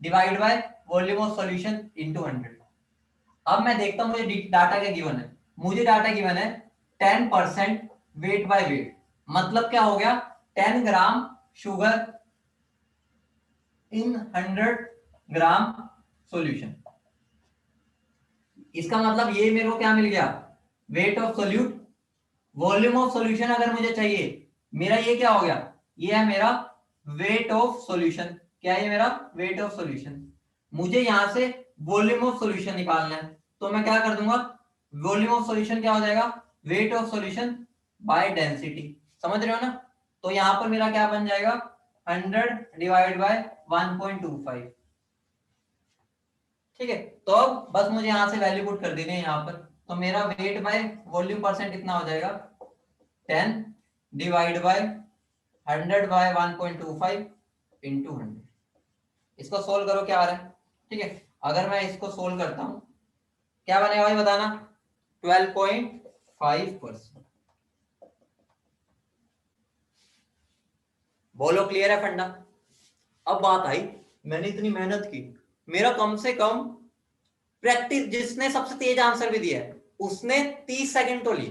divide by volume of solution into 100। अब मैं देखता हूं मुझे डाटा क्या गिवन है। मुझे डाटा गिवन है 10% वेट बाय वेट, मतलब क्या हो गया 10 gram sugar in 100 gram solution. इसका मतलब ये मेरे को क्या मिल गया wait of solute. Volume of solution अगर मुझे चाहिए, मेरा ये क्या हो गया, ये है मेरा वेट ऑफ सॉल्यूशन। क्या है मेरा वेट ऑफ सॉल्यूशन। मुझे यहां से वॉल्यूम ऑफ सॉल्यूशन निकालना है, तो मैं क्या कर दूंगा, वॉल्यूम ऑफ सॉल्यूशन क्या हो जाएगा wait of solution by density. समझ रहे हो ना। तो यहां पर मेरा क्या बन जाएगा 100 डिवाइड बाय 1.25, ठीक है। तो अब बस मुझे यहां से वैल्यू पुट कर देनी है यहाँ पर। तो मेरा वेट बाय वॉल्यूम परसेंट कितना हो जाएगा 10 डिवाइड बाय 100 बाय 1.25 इंटू 100। इसको सोल्व करो क्या आ रहा है, ठीक है। अगर मैं इसको सोल्व करता हूं क्या बनेगा भाई बताना 12.5%। बोलो क्लियर है फंडा। अब बात आई, मैंने इतनी मेहनत की, मेरा कम से कम प्रैक्टिस, जिसने सबसे तेज आंसर भी दिया है उसने 30 सेकंड तो लिए,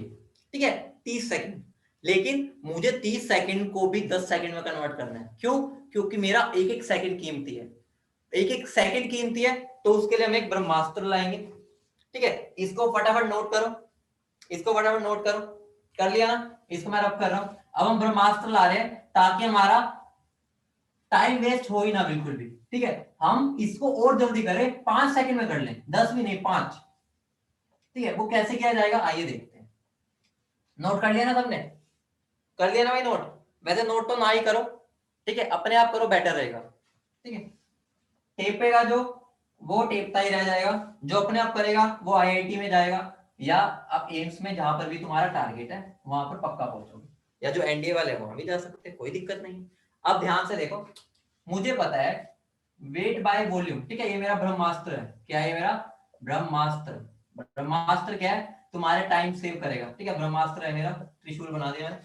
ठीक है 30 सेकंड। लेकिन मुझे 30 सेकंड को भी 10 सेकंड में कन्वर्ट करना है, क्यों? क्योंकि मेरा एक एक सेकंड कीमती है, एक एक सेकंड कीमती है। तो उसके लिए हम एक ब्रह्मास्त्र लाएंगे, ठीक है। इसको फटाफट नोट करो, इसको फटाफट नोट करो। कर लिया ना, इसको मैं रब कर रहा हूं। अब हम ब्रह्मास्त्र ला रहे हैं ताकि हमारा टाइम वेस्ट हो ही ना बिल्कुल भी, ठीक है। हम इसको और जल्दी करें, 5 सेकंड में कर लें, 10 भी नहीं 5, ठीक है। वो कैसे किया जाएगा आइए देखते हैं। नोट कर लिया ना सबने, कर लिया ना भाई नोट। वैसे नोट तो ना ही करो, ठीक है, अपने आप करो बेटर रहेगा, ठीक है। टेपेगा जो वो टेपता ही रह जाएगा, जो अपने आप करेगा वो आईआईटी में जाएगा, या आप एम्स में जहां पर भी तुम्हारा टारगेट है वहां पर पक्का पहुंचोगे, या जो एनडीए वाले वहां भी जा सकते हैं, कोई दिक्कत नहीं। अब ध्यान से देखो, मुझे पता है वेट बाय वॉल्यूम, ठीक है। ये मेरा ब्रह्मास्त्र है, क्या है मेरा ब्रह्मास्त्र। ब्रह्मास्त्र क्या है तुम्हारे टाइम सेव करेगा, ठीक है। ब्रह्मास्त्र है मेरा, त्रिशूल बना दिया मैंने,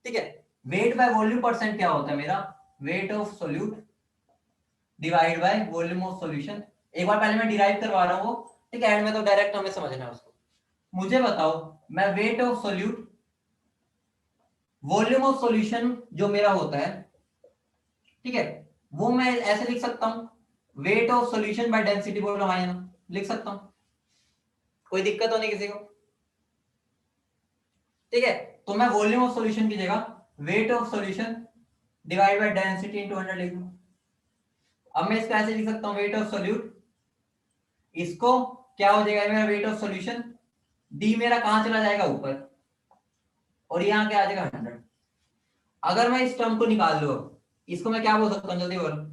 ठीक है। वेट बाय वॉल्यूम परसेंट क्या होता है मेरा wait of solute divide by volume of solution. एक बार पहले मैं डिराइव करवा रहा हूँ, ठीक है। एंड में तो डायरेक्ट हमें समझना है उसको। मुझे बताओ मैं wait of solute volume of solution जो मेरा होता है, ठीक है, वो मैं ऐसे लिख सकता हूं, weight of solution by density, बोलो हाँ या ना, लिख सकता हूं, कोई दिक्कत तो नहीं किसी को, ठीक है। तो मैं वॉल्यूम ऑफ सॉल्यूशन की जगह wait of solution divide by density into 100 लिख दूं। अब मैं इसको ऐसे लिख सकता हूं, वेट ऑफ सॉल्यूट, इसको क्या हो जाएगा मेरा वेट ऑफ सॉल्यूशन, डी मेरा कहां चला जाएगा ऊपर, और यहां क्या आ जाएगा 100। अगर मैं इस टर्म को निकाल लूं, इसको मैं क्या बोल सकता हूं, जल्दी बोलो,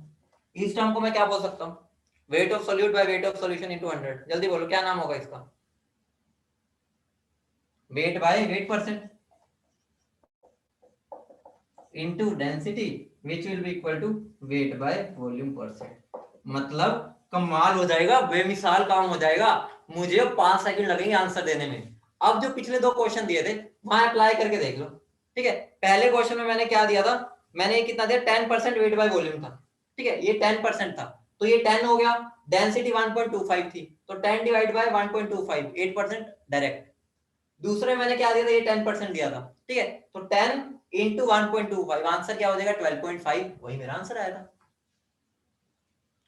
इस टर्म को मैं क्या बोल सकता हूं, weight of solute by weight of solution into 100, जल्दी बोलो क्या नाम होगा इसका, weight by weight percent into density which will be equal to weight by volume percent. मतलब कमाल हो जाएगा, बेमिसाल काम हो जाएगा, मुझे 5 सेकंड लगेंगे आंसर देने में। अब जो पिछले 2 क्वेश्चन दिए थे वहां अप्लाई करके देख लो, ठीक है। पहले क्वेश्चन में मैंने क्या दिया था, मैंने कितना दिया, 10% वेट बाय वॉल्यूम था, ठीक है, ये 10% था, तो ये 10 हो गया, डेंसिटी 1.25 थी, तो 10 डिवाइड बाय 1.25, 8% डायरेक्ट। दूसरे मैंने क्या दिया था, ये 10% दिया था, ठीक है, तो 10 इंटू 1.25, आंसर क्या हो जाएगा 12.5, वही मेरा आंसर आया था।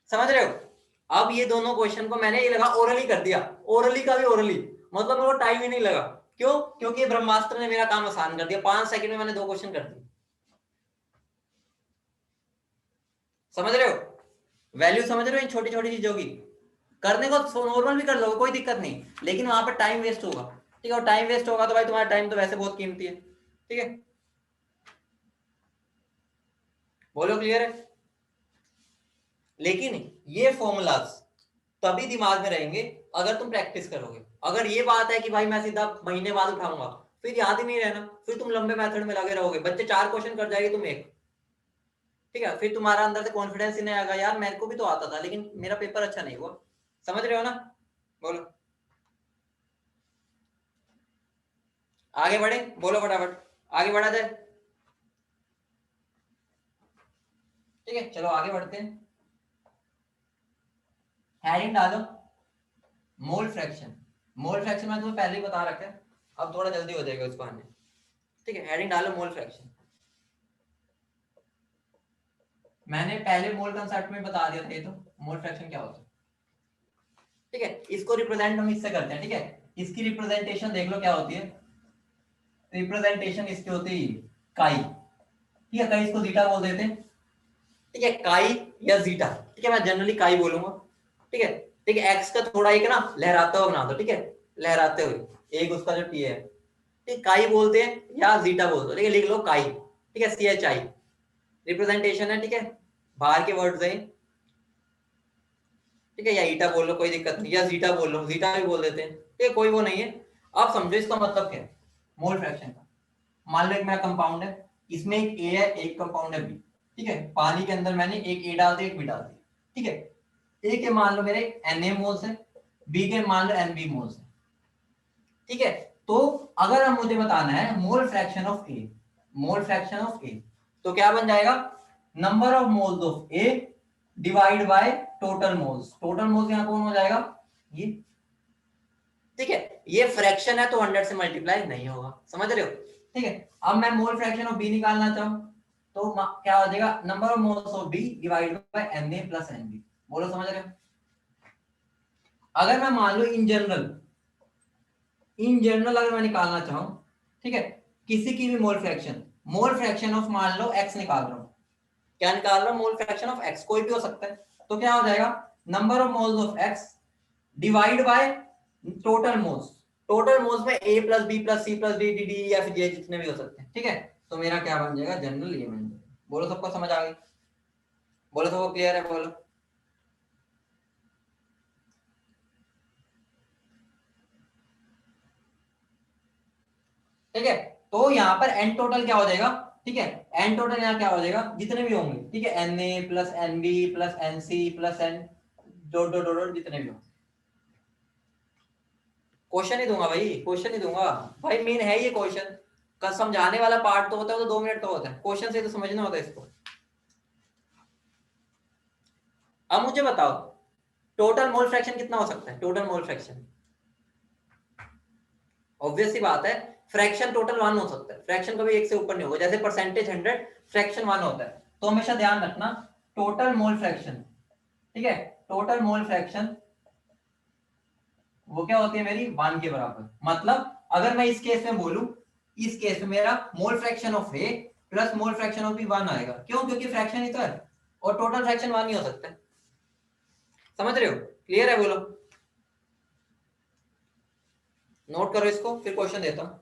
समझ रहे हो? अब ये दोनों क्वेश्चन को मैंने ये लगा ओरली कर दिया, ओरली का भी ओरली, मतलब मेरे को टाइम ही नहीं लगा, क्यों, क्योंकि ब्रह्मास्त्र ने मेरा काम आसान कर दिया, 5 सेकंड में मैंने 2 क्वेश्चन कर दिए। समझ रहे हो? वैल्यू समझ रहे हो इन छोटी छोटी चीजों की, करने को नॉर्मल भी कर लोगे कोई दिक्कत नहीं, लेकिन वहां पर टाइम वेस्ट होगा, ठीक है, और टाइम वेस्ट होगा तो भाई तुम्हारा टाइम तो वैसे बहुत कीमती है, ठीक है, बोलो क्लियर है? लेकिन ये फॉर्मूलाज तभी दिमाग में रहेंगे अगर तुम प्रैक्टिस करोगे। अगर ये बात है कि भाई मैं सीधा महीने बाद उठाऊंगा, फिर याद ही नहीं रहना, फिर तुम लंबे मेथड में लगे रहोगे, बच्चे 4 क्वेश्चन कर जाएंगे, तुम एक, ठीक है, फिर तुम्हारा अंदर से कॉन्फिडेंस ही नहीं आएगा, यार मेरे को भी तो आता था लेकिन मेरा पेपर अच्छा नहीं हुआ। समझ रहे हो ना? बोलो आगे बढ़े, बोलो फटाफट, आगे बढ़ा जाए, ठीक है, चलो आगे बढ़ते हैं। हेडिंग डालो मोल फ्रैक्शन, मोल फ्रैक्शन मैंने तुम्हें पहले ही बता रखा है, अब थोड़ा जल्दी हो जाएगा उसको आने, ठीक है, हेडिंग डालो मोल फ्रैक्शन। मैंने पहले मोल कंसेप्ट में बता दिया था ये, तो मोल फ्रैक्शन क्या होता है, ठीक है, इसको रिप्रेजेंट हम इससे करते हैं, ठीक है, इसकी रिप्रेजेंटेशन देख लो क्या होती है, रिप्रेजेंटेशन इसकी होती है काई, ठीक है, कई इसको जीटा बोल देते हैं, ठीक है, काई या जीटा, ठीक है, मैं जनरली काई बोलूंगा, ठीक है, ठीक है, एक्स का थोड़ा एक ना लहराता हुआ बना दो, ठीक है, लहराते हुए एक उसका जो टी है, ठीक, काई बोलते हैं या जीटा बोलते हो, ठीक है, लिख लो काई, ठीक है, CHI रिप्रेजेंटेशन है, ठीक है, बाहर के वर्ड्स हैं, ठीक है, या ईटा बोल लो कोई दिक्कत नहीं, या जीटा बोल लो, जीटा भी बोल देते हैं, ठीक है, कोई वो नहीं है। आप समझो इसका मतलब क्या है मोल फ्रैक्शन का। मान लो एक मेरा कंपाउंड है, इसमें एक ए है एक कंपाउंड है बी, ठीक है, पानी के अंदर मैंने एक ए डाल दिया एक बी डाल दिया, ठीक है, ए के मान लो मेरे Na मोल्स है, बी के मान लो Nb मोल्स है, ठीक है, तो अगर हम मुझे बताना है mole fraction of A, mole fraction of A, तो क्या बन जाएगा, number of moles of A divide by total moles, total moles यहां कौन हो जाएगा ये, ठीक है, ये फ्रैक्शन है तो 100 से मल्टीप्लाई नहीं होगा, समझ रहे हो, ठीक है। अब मैं मोल फ्रैक्शन ऑफ बी निकालना चाहूं तो क्या हो जाएगा, number of moles of B divide by Na plus Nb, बोलो समझ रहे हो। अगर मैं मान लो इन जनरल, इन जनरल अगर मैं निकालना चाहूं, ठीक है, किसी की भी mole fraction, mole fraction of मान लो x निकाल रहा हूं, क्या निकाल रहा हूं, मोल फ्रैक्शन ऑफ x, कोई भी हो सकता है, तो क्या हो जाएगा, number of moles of x divide by total moles, total moles में a plus B plus C plus D D D या फिर जे जितने भी हो सकते हैं, ठीक है, तो मेरा क्या बन जाएगा जनरल ये बन जाएगा। बोलो सबको समझ आ गई, बोलो सबको क्लियर है, बोलो, ठीक है, तो यहाँ पर एन टोटल क्या हो जाएगा, ठीक है, एन टोटल यहाँ क्या हो जाएगा जितने भी होंगे, ठीक है, Na plus Nb plus Nc plus N dot dot dot जितने भी होंगे, क्वेश्चन ही दूंगा भाई, क्वेश्चन ही दूंगा भाई, मेन है ये क्वेश्चन का, समझाने वाला पार्ट तो होता है, तो 2 मिनट तो होता है, क्वेश्चन से तो समझना होता है इसको। अब मुझे बताओ टोटल मोल फ्रैक्शन कितना हो सकता है, टोटल मोल फ्रैक्शन, ऑब्वियस सी बात है, फ्रैक्शन टोटल 1 हो सकता है, फ्रैक्शन कभी 1 से ऊपर नहीं होगा। जैसे परसेंटेज 100, फ्रैक्शन 1 होता है। तो हमेशा ध्यान रखना टोटल मोल फ्रैक्शन, ठीक है, टोटल मोल फ्रैक्शन वो क्या होती है मेरी 1 के बराबर। मतलब अगर मैं इस केस में बोलूं, इस केस में मेरा mole fraction of A plus mole fraction of B 1 आएगा। क्यों? क्योंकि फ्रैक्शन ही तो है और टोटल फ्रैक्शन 1 ही हो सकता है। समझ रहे हो? क्लियर है? बोलो, नोट करो इसको, फिर क्वेश्चन देता हूं।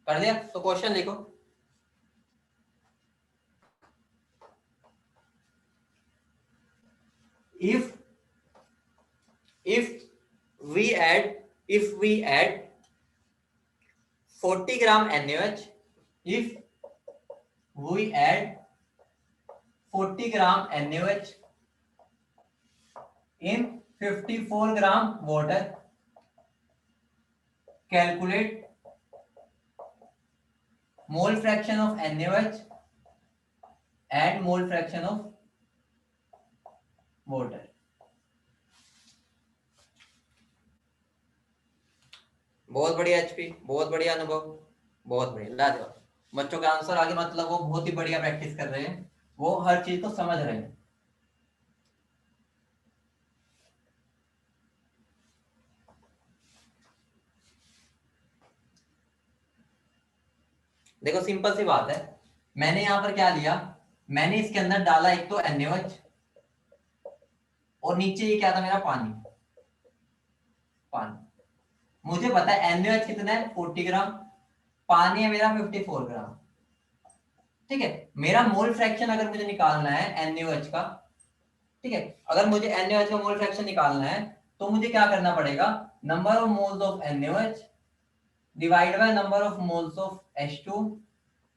कर दिया? तो क्वेश्चन लिखो। if if we add 40 gram NaOH, if we add 40 gram NaOH in 54 gram water, calculate mole fraction of NaOH and mole fraction of water. बहुत बढ़िया एचपी, बहुत बढ़िया अनुभव, बहुत बढ़िया, लाजवाब। बच्चों का आंसर आगे, मतलब वो बहुत ही बढ़िया प्रैक्टिस कर रहे हैं, वो हर चीज को समझ रहे हैं। देखो सिंपल सी बात है, मैंने यहां पर क्या लिया, मैंने इसके अंदर डाला एक तो NaOH और नीचे ये क्या था मेरा पानी। पानी मुझे पता है NaOH कितना है 40 ग्राम, पानी है मेरा 54 ग्राम। ठीक है, मेरा मोल फ्रैक्शन अगर मुझे निकालना है NaOH का, ठीक है, अगर मुझे NaOH का मोल फ्रैक्शन निकालना है तो मुझे क्या करना पड़ेगा, number of moles of NaOH divide by number of moles of H2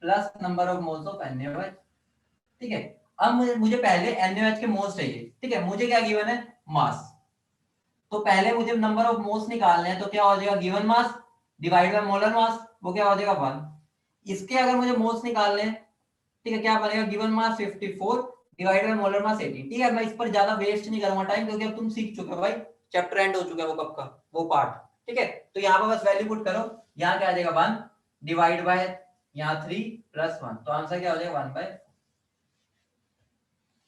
plus number of moles of NaOH। ठीक है, अब मुझे पहले NaOH के मोल्स चाहिए। ठीक है, मुझे क्या गिवन है, मास। तो पहले मुझे नंबर ऑफ मोल्स निकालने हैं, तो क्या हो जाएगा, given mass divide by molar mass, वो क्या हो जाएगा 1। इसके अगर मुझे मोल्स निकालने हैं, ठीक है, क्या बनेगा, given mass 54 divide by molar mass 18। ठीक है, मैं इस पर ज्यादा वेस्ट नहीं करूंगा टाइम, क्योंकि अब तुम सीख चुके हो भाई, चैप्टर एंड हो चुका है वो कब का, वो पार्ट। ठीक है, तो यहाँ पर बस वैल्यू पुट करो, यहाँ क्या आ जाएगा 1 डिवाइड बाय यहाँ 3 प्लस 1, तो आंसर क्या हो जाएगा 1/।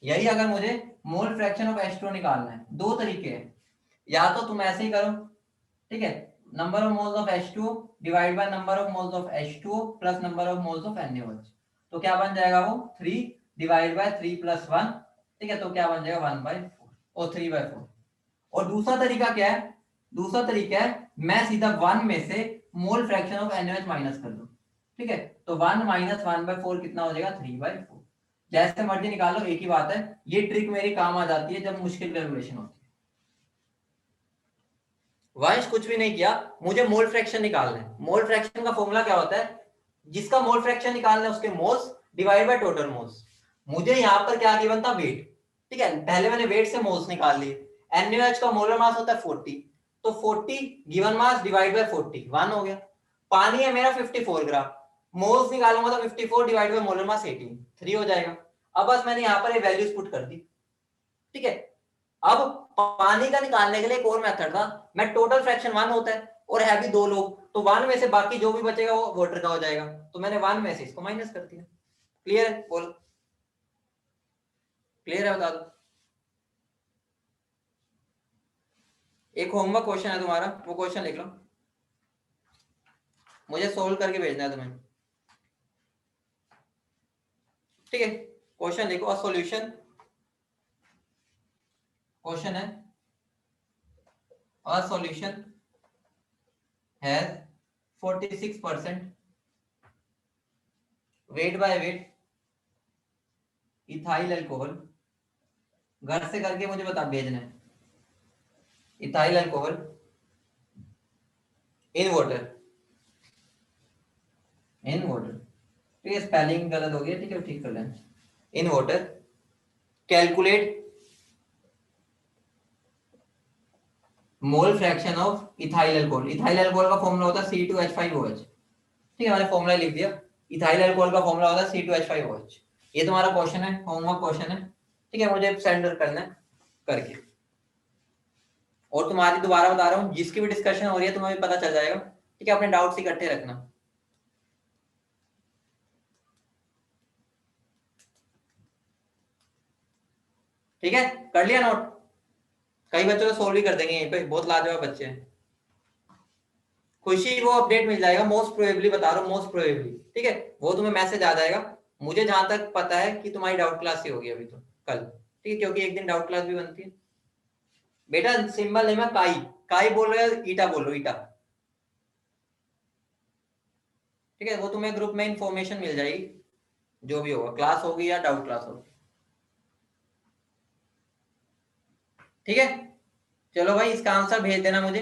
यही अगर मुझे मोल फ्रैक्शन ऑफ H2 निकालना है, दो तरीके हैं, या तो तुम ऐसे ही करो, ठीक है, number of moles of H2 divide by number of moles of H2 plus number of moles of NaOH, तो क्या बन जाएगा वो 3 डिवाइड बाय 3 प्लस 1। ठीक है, तो क्या बन जाएगा 1/4 और 3/4। और दूसरा तरीका क्या है, दूसरा तरीका है मैं सीधा 1 में से मोल फ्रैक्शन ऑफ NaOH माइनस कर दूं। ठीक है, तो 1 माइनस 1/4 कितना हो जाएगा, 3/4। जैसे मर्जी निकालो, एक ही बात है। ये ट्रिक मेरी काम आ जाती है जब मुश्किल कैलकुलेशन होती है। वंश कुछ भी नहीं किया, मुझे मोल फ्रैक्शन निकालना है। मोल फ्रैक्शन का फॉर्मूला क्या होता है, जिसका मोल फ्रैक्शन निकालना है उसके moles divide by total moles. मुझे यहाँ पर क्या गिवन था, वेट। ठीक है, पहले मैंने वेट से मोल्स निकाल लिए। NaOH का मोलर मास होता है 40, तो 40 गिवन मास डिवाइड बाय 40 1 हो गया। पानी है मेरा 54 ग्राम, मोल्स निकालूंगा तो 54 डिवाइड बाय मोलर मास 18 3 हो जाएगा। अब बस मैंने यहाँ पर ये वैल्यूज पुट कर दी। ठीक है, अब पानी का निकालने के लिए एक और मेथड था, मैं टोटल फ्रैक्शन 1 होता है और है भी 2 लोग, तो 1 में से बाकी जो भी बचेगा वो वाटर का हो जाएगा, तो मैंने 1 में से इसको माइनस कर दिया। क्लियर है? बोलो, क्लियर है? बता दो। एक होमवर्क क्वेश्चन है तुम्हारा, वो क्वेश्चन लिख लो, मुझे सोल्व करके भेजना है तुम्हें। ठीक है, क्वेश्चन लिखो, सॉल्यूशन। क्वेश्चन है, a solution has 46% weight by weight ethyl alcohol. घर से करके मुझे बता भेजना है, ethyl alcohol in water, in water. ठीक है, स्पेलिंग गलत हो गया, ठीक है, ठीक कर लेना। In water, calculate mole fraction of ethyl alcohol. Ethyl alcohol का फॉर्मूला होता है C2H5OH। ठीक है, मैंने फॉर्मूला लिख दिया। इथाइल अल्कोहल का फॉर्मूला होता है C2H5OH। ये तुम्हारा क्वेश्चन है, होमवर्क क्वेश्चन है। ठीक है, मुझे सेंड करना है करके। और तुम्हारी दोबारा बता रहा हूँ, जिसकी भी डिस्कशन हो रही है तुम्हें भी पता चल जाएगा। ठीक है, अपने डाउट्स इकट्ठे रखना। ठीक है, कर लिया नोट? कई बच्चों तो सोल्व भी कर देंगे यहीं पे, बहुत लाजवाब बच्चे हैं। खुशी वो अपडेट मिल जाएगा, मोस्ट प्रोबेबली बता रहा हूँ, मोस्ट प्रोबेबली। ठीक है, वो तुम्हें मैसेज आ जाएगा। मुझे जहां तक पता है कि तुम्हारी डाउट क्लास ही होगी अभी तो कल। ठीक है, क्योंकि एक दिन डाउट क्लास भी बनती है। बेटा सिंबल नेम है काई। काई बोल रहे हो, ईटा बोल रहे हो, ईटा। ठीक है, वो तुम्हें ग्रुप में इंफॉर्मेशन मिल जाएगी, जो भी होगा, क्लास होगी या डाउट क्लास होगी। ठीक है, चलो भाई, इसका आंसर भेज देना मुझे।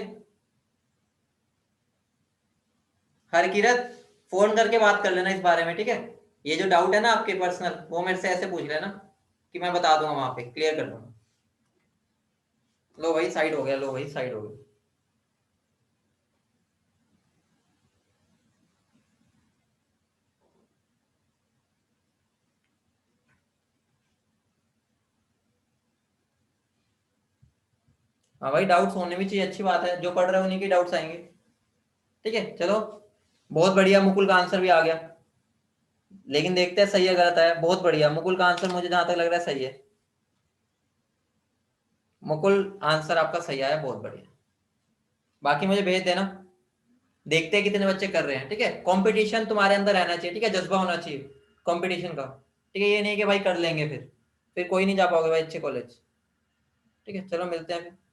हर किरत फोन करके बात कर लेना इस बारे में। ठीक है, ये जो डाउट है ना आपके पर्सनल, वो मेरे से ऐसे पूछ लेना कि मैं बता दूंगा, वहां पे क्लियर कर दूंगा। लो भाई साइड हो गया, लो भाई साइड हो गया। हाँ भाई, डाउट्स होने भी चाहिए, अच्छी बात है। जो पढ़ रहे हैं उन्हीं के डाउट्स आएंगे। ठीक है, चलो, बहुत बढ़िया, मुकुल का आंसर भी आ गया। लेकिन देखते हैं सही है गलत है। बहुत बढ़िया, मुकुल का आंसर मुझे जहां तक लग रहा है सही है। मुकुल, आंसर आपका सही आया, बहुत बढ़िया। बाकी मुझे भेज देना, देखते हैं कितने बच्चे कर रहे हैं। ठीक है, कंपटीशन तुम्हारे अंदर रहना चाहिए। ठीक है, जज्बा होना चाहिए कंपटीशन का। ठीक है, ये नहीं कि भाई कर लेंगे फिर कोई नहीं जा पाओगे भाई अच्छे कॉलेज। ठीक है, चलो मिलते हैं फिर।